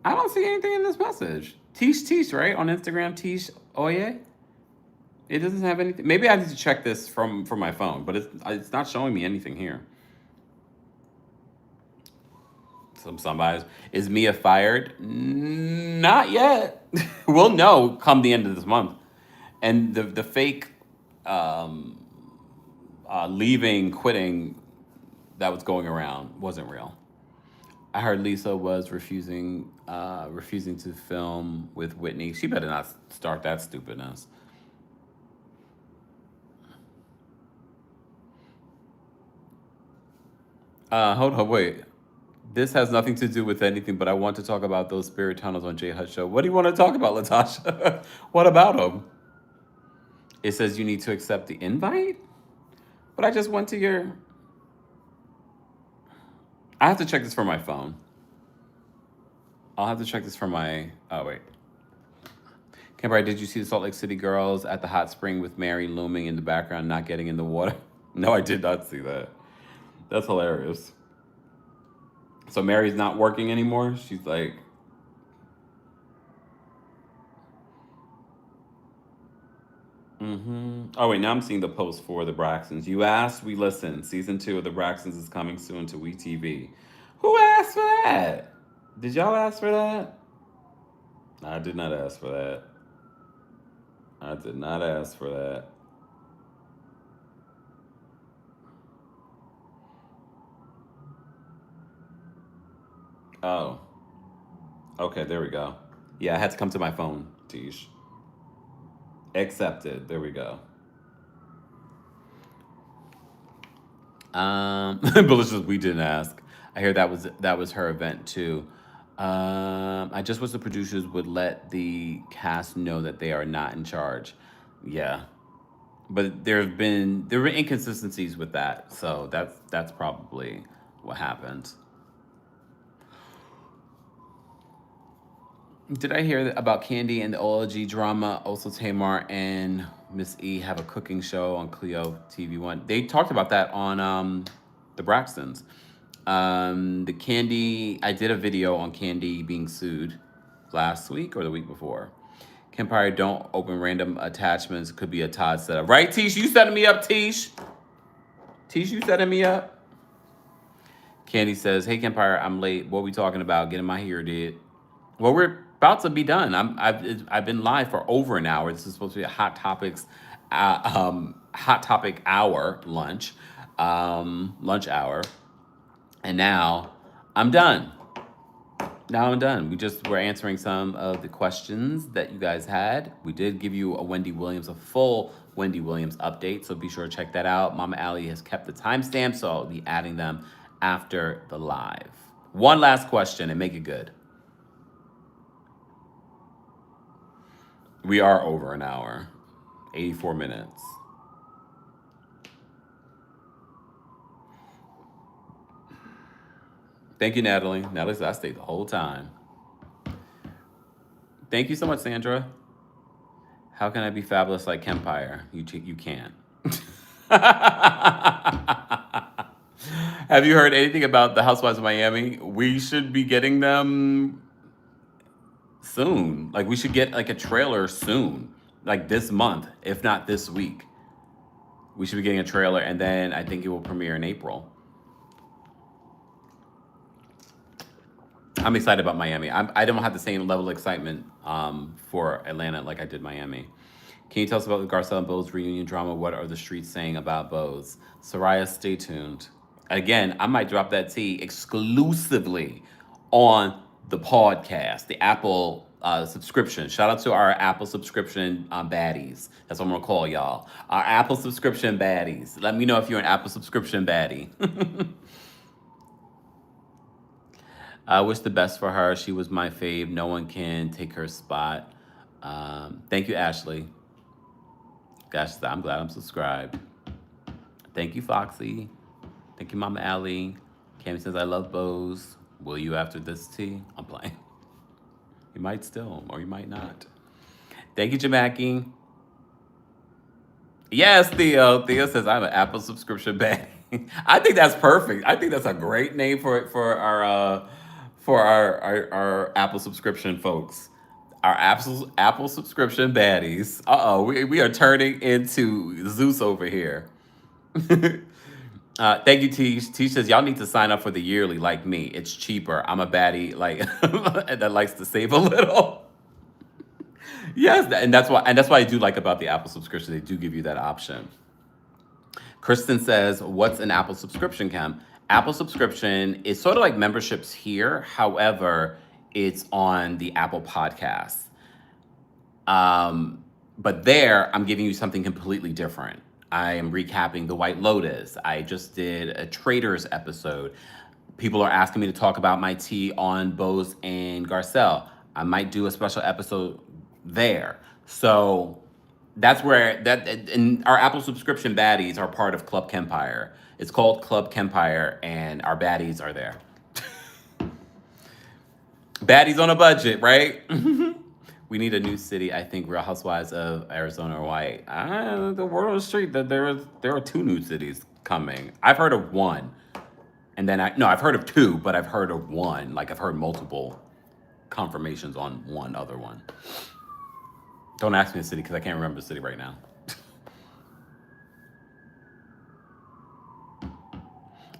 I don't see anything in this message. Teesh, right? On Instagram, Teesh Oye. It doesn't have anything. Maybe I need to check this from my phone, but it's not showing me anything here. Somebody, is Mia fired? Not yet. We'll know come the end of this month. And the fake leaving, quitting that was going around wasn't real. I heard Lisa was refusing to film with Whitney. She better not start that stupidness. Hold on, wait. This has nothing to do with anything, but I want to talk about those spirit tunnels on J Hut Show. What do you want to talk about, Latasha? What about them? It says you need to accept the invite? But I just went to your... I have to check this from my phone. I'll have to check this from my... Oh, wait. Kempire, did you see the Salt Lake City girls at the hot spring with Mary looming in the background, not getting in the water? No, I did not see that. That's hilarious. So Mary's not working anymore? She's like... Oh, wait, now I'm seeing the post for the Braxtons. You asked, we listened. Season 2 of the Braxtons is coming soon to WeTV. Who asked for that? Did y'all ask for that? I did not ask for that. I did not ask for that. Oh. Okay, there we go. Yeah, I had to come to my phone, Tish. Accepted. There we go. Delicious, we didn't ask. I hear that was her event too. I just wish the producers would let the cast know that they are not in charge. Yeah. But there were inconsistencies with that, so that's probably what happened. Did I hear about Candy and the OLG drama? Also, Tamara and Miss E have a cooking show on Clio TV1. They talked about that on the Braxtons. The Candy, I did a video on Candy being sued last week or the week before. Kempire, don't open random attachments. Could be a Todd setup. Right, Tish? You setting me up, Tish? Tish, you setting me up? Candy says, hey, Kempire, I'm late. What are we talking about? Getting my hair did. Well, about to be done. I've been live for over an hour. This is supposed to be a hot topic hour lunch hour, and now I'm done. We're answering some of the questions that you guys had. We did give you a full Wendy Williams update, so be sure to check that out. Mama Allie has kept the timestamp, so I'll be adding them after the live. One last question and make it good. We are over an hour, 84 minutes. Thank you, Natalie. Natalie said I stayed the whole time. Thank you so much, Sandra. How can I be fabulous like Kempire? You can't. Have you heard anything about the Housewives of Miami? We should be getting them soon. Like, we should get like a trailer soon, like this month, if not this week. We should be getting a trailer, and then I think it will premiere in April. I'm excited about Miami. I don't have the same level of excitement for Atlanta like I did Miami. Can you tell us about the Garcelle and Bose reunion drama? What are the streets saying about Bose? Soraya, stay tuned. Again, I might drop that tea exclusively on the podcast, the Apple subscription. Shout out to our Apple subscription baddies. That's what I'm going to call y'all. Our Apple subscription baddies. Let me know if you're an Apple subscription baddie. I wish the best for her. She was my fave. No one can take her spot. Thank you, Ashley. Gosh, I'm glad I'm subscribed. Thank you, Foxy. Thank you, Mama Allie. Cammy says, I love Bose. Will you after this tea? I'm playing. You might still, or you might not. Thank you, Jamaki. Yes, Theo. Theo says, I'm an Apple subscription baddie. I think that's perfect. I think that's a great name for our Apple subscription folks. Our Apple subscription baddies. We are turning into Zeus over here. Thank you, Tish. Tish says, y'all need to sign up for the yearly like me. It's cheaper. I'm a baddie that likes to save a little. Yes, and that's why I do like about the Apple subscription. They do give you that option. Kristen says, what's an Apple subscription, Cam? Apple subscription is sort of like memberships here. However, it's on the Apple Podcasts. But there, I'm giving you something completely different. I am recapping The White Lotus. I just did a Traders episode. People are asking me to talk about my tea on Bose and Garcelle. I might do a special episode there. So that's where and our Apple subscription baddies are part of Club Kempire. It's called Club Kempire, and our baddies are there. Baddies on a budget, right? We need a new city. I think Real Housewives of Arizona are white. The word on the street that there are 2 new cities coming. I've heard of one, and then I've heard of 2, but I've heard of one. Like, I've heard multiple confirmations on one other one. Don't ask me the city because I can't remember the city right now.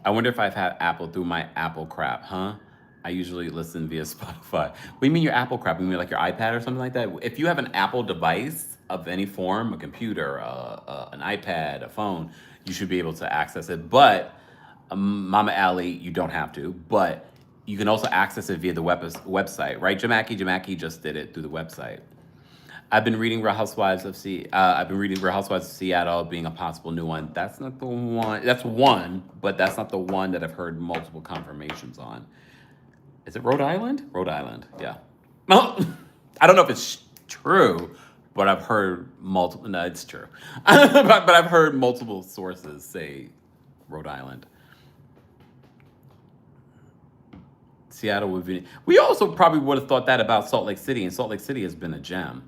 I wonder if I've had Apple through my Apple crap, huh? I usually listen via Spotify. What do you mean your Apple crap? You mean like your iPad or something like that? If you have an Apple device of any form, a computer, an iPad, a phone, you should be able to access it. But Mama Allie, you don't have to. But you can also access it via the website, right? Jamaki just did it through the website. I've been reading Real Housewives of Seattle being a possible new one. That's not the one. That's one, but that's not the one that I've heard multiple confirmations on. Is it Rhode Island? Rhode Island, yeah. Well, I don't know if it's true, but I've heard multiple. No, it's true. but I've heard multiple sources say Rhode Island. Seattle would be. We also probably would have thought that about Salt Lake City, and Salt Lake City has been a gem.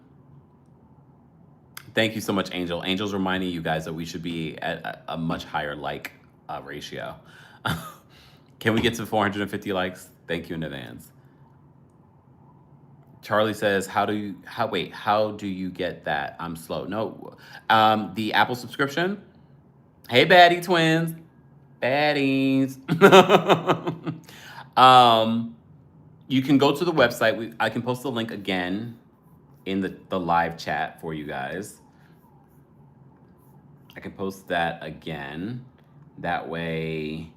Thank you so much, Angel. Angel's reminding you guys that we should be at a much higher like ratio. Can we get to 450 likes? Thank you in advance. Charlie says, how do you get that? I'm slow. No, the Apple subscription. Hey, baddie twins. Baddies. you can go to the website. I can post the link again in the live chat for you guys. I can post that again. That way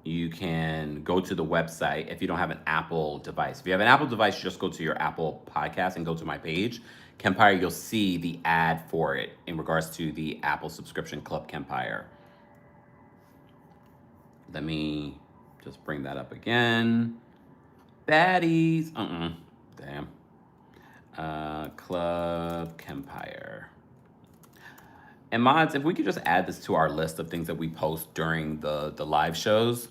you can go to the website if you don't have an Apple device. If you have an Apple device, just go to your Apple podcast and go to my page, Kempire. You'll see the ad for it in regards to the Apple subscription club, Kempire. Let me just bring that up again. Baddies. Damn. Club Kempire. And mods, if we could just add this to our list of things that we post during the live shows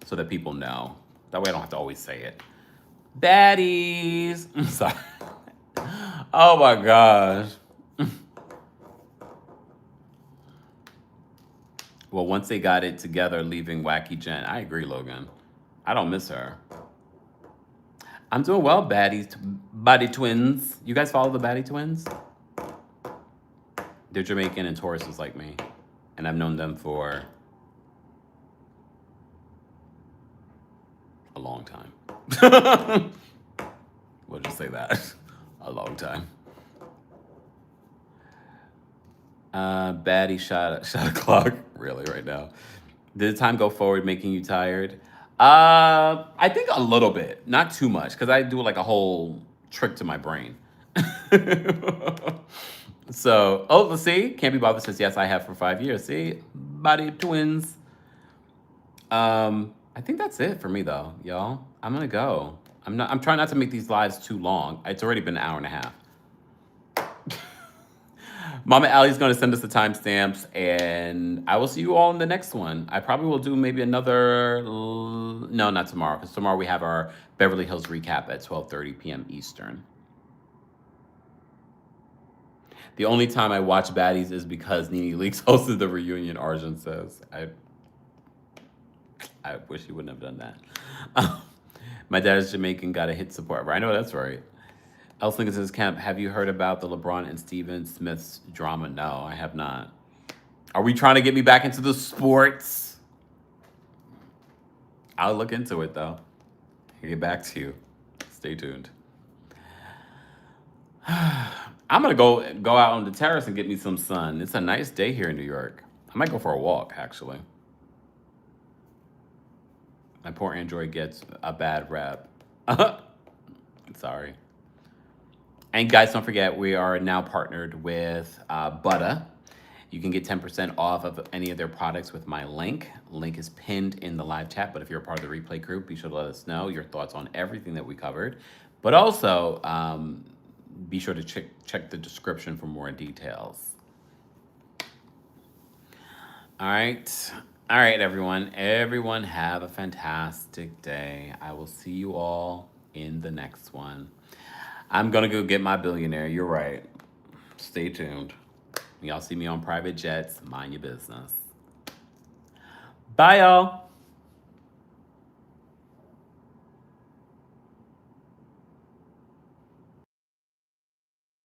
so that people know. That way I don't have to always say it. Baddies. I'm sorry. Oh my gosh. Well, once they got it together, leaving Wacky Jen. I agree, Logan. I don't miss her. I'm doing well, baddies. Baddie twins. You guys follow the Baddie twins? They're Jamaican and Tauruses like me. And I've known them for a long time. We'll just say that. A long time. Baddie shot a clock. Really, right now. Did the time go forward, making you tired? I think a little bit. Not too much, because I do like a whole trick to my brain. So, let's see. Can't Be Bothered says, yes, I have for 5 years. See? Body twins. I think that's it for me, though, y'all. I'm going to go. I'm trying not to make these lives too long. It's already been an hour and a half. Mama Allie's going to send us the timestamps, and I will see you all in the next one. I probably will do maybe another... No, not tomorrow, because tomorrow we have our Beverly Hills recap at 12:30 p.m. Eastern. The only time I watch Baddies is because Nene Leakes hosted the reunion, Arjun says. I wish he wouldn't have done that. My dad is Jamaican, got a hit support. I know that's right. Else Lincoln says, Kemp, have you heard about the LeBron and Steven Smith's drama? No, I have not. Are we trying to get me back into the sports? I'll look into it, though. I'll get back to you. Stay tuned. I'm going to go out on the terrace and get me some sun. It's a nice day here in New York. I might go for a walk, actually. My poor Android gets a bad rap. Sorry. And guys, don't forget, we are now partnered with Buttah. You can get 10% off of any of their products with my link. Link is pinned in the live chat, but if you're a part of the replay group, be sure to let us know your thoughts on everything that we covered. But also, be sure to check the description for more details. All right. All right, everyone. Everyone have a fantastic day. I will see you all in the next one. I'm going to go get my billionaire. You're right. Stay tuned. Y'all see me on private jets. Mind your business. Bye, y'all.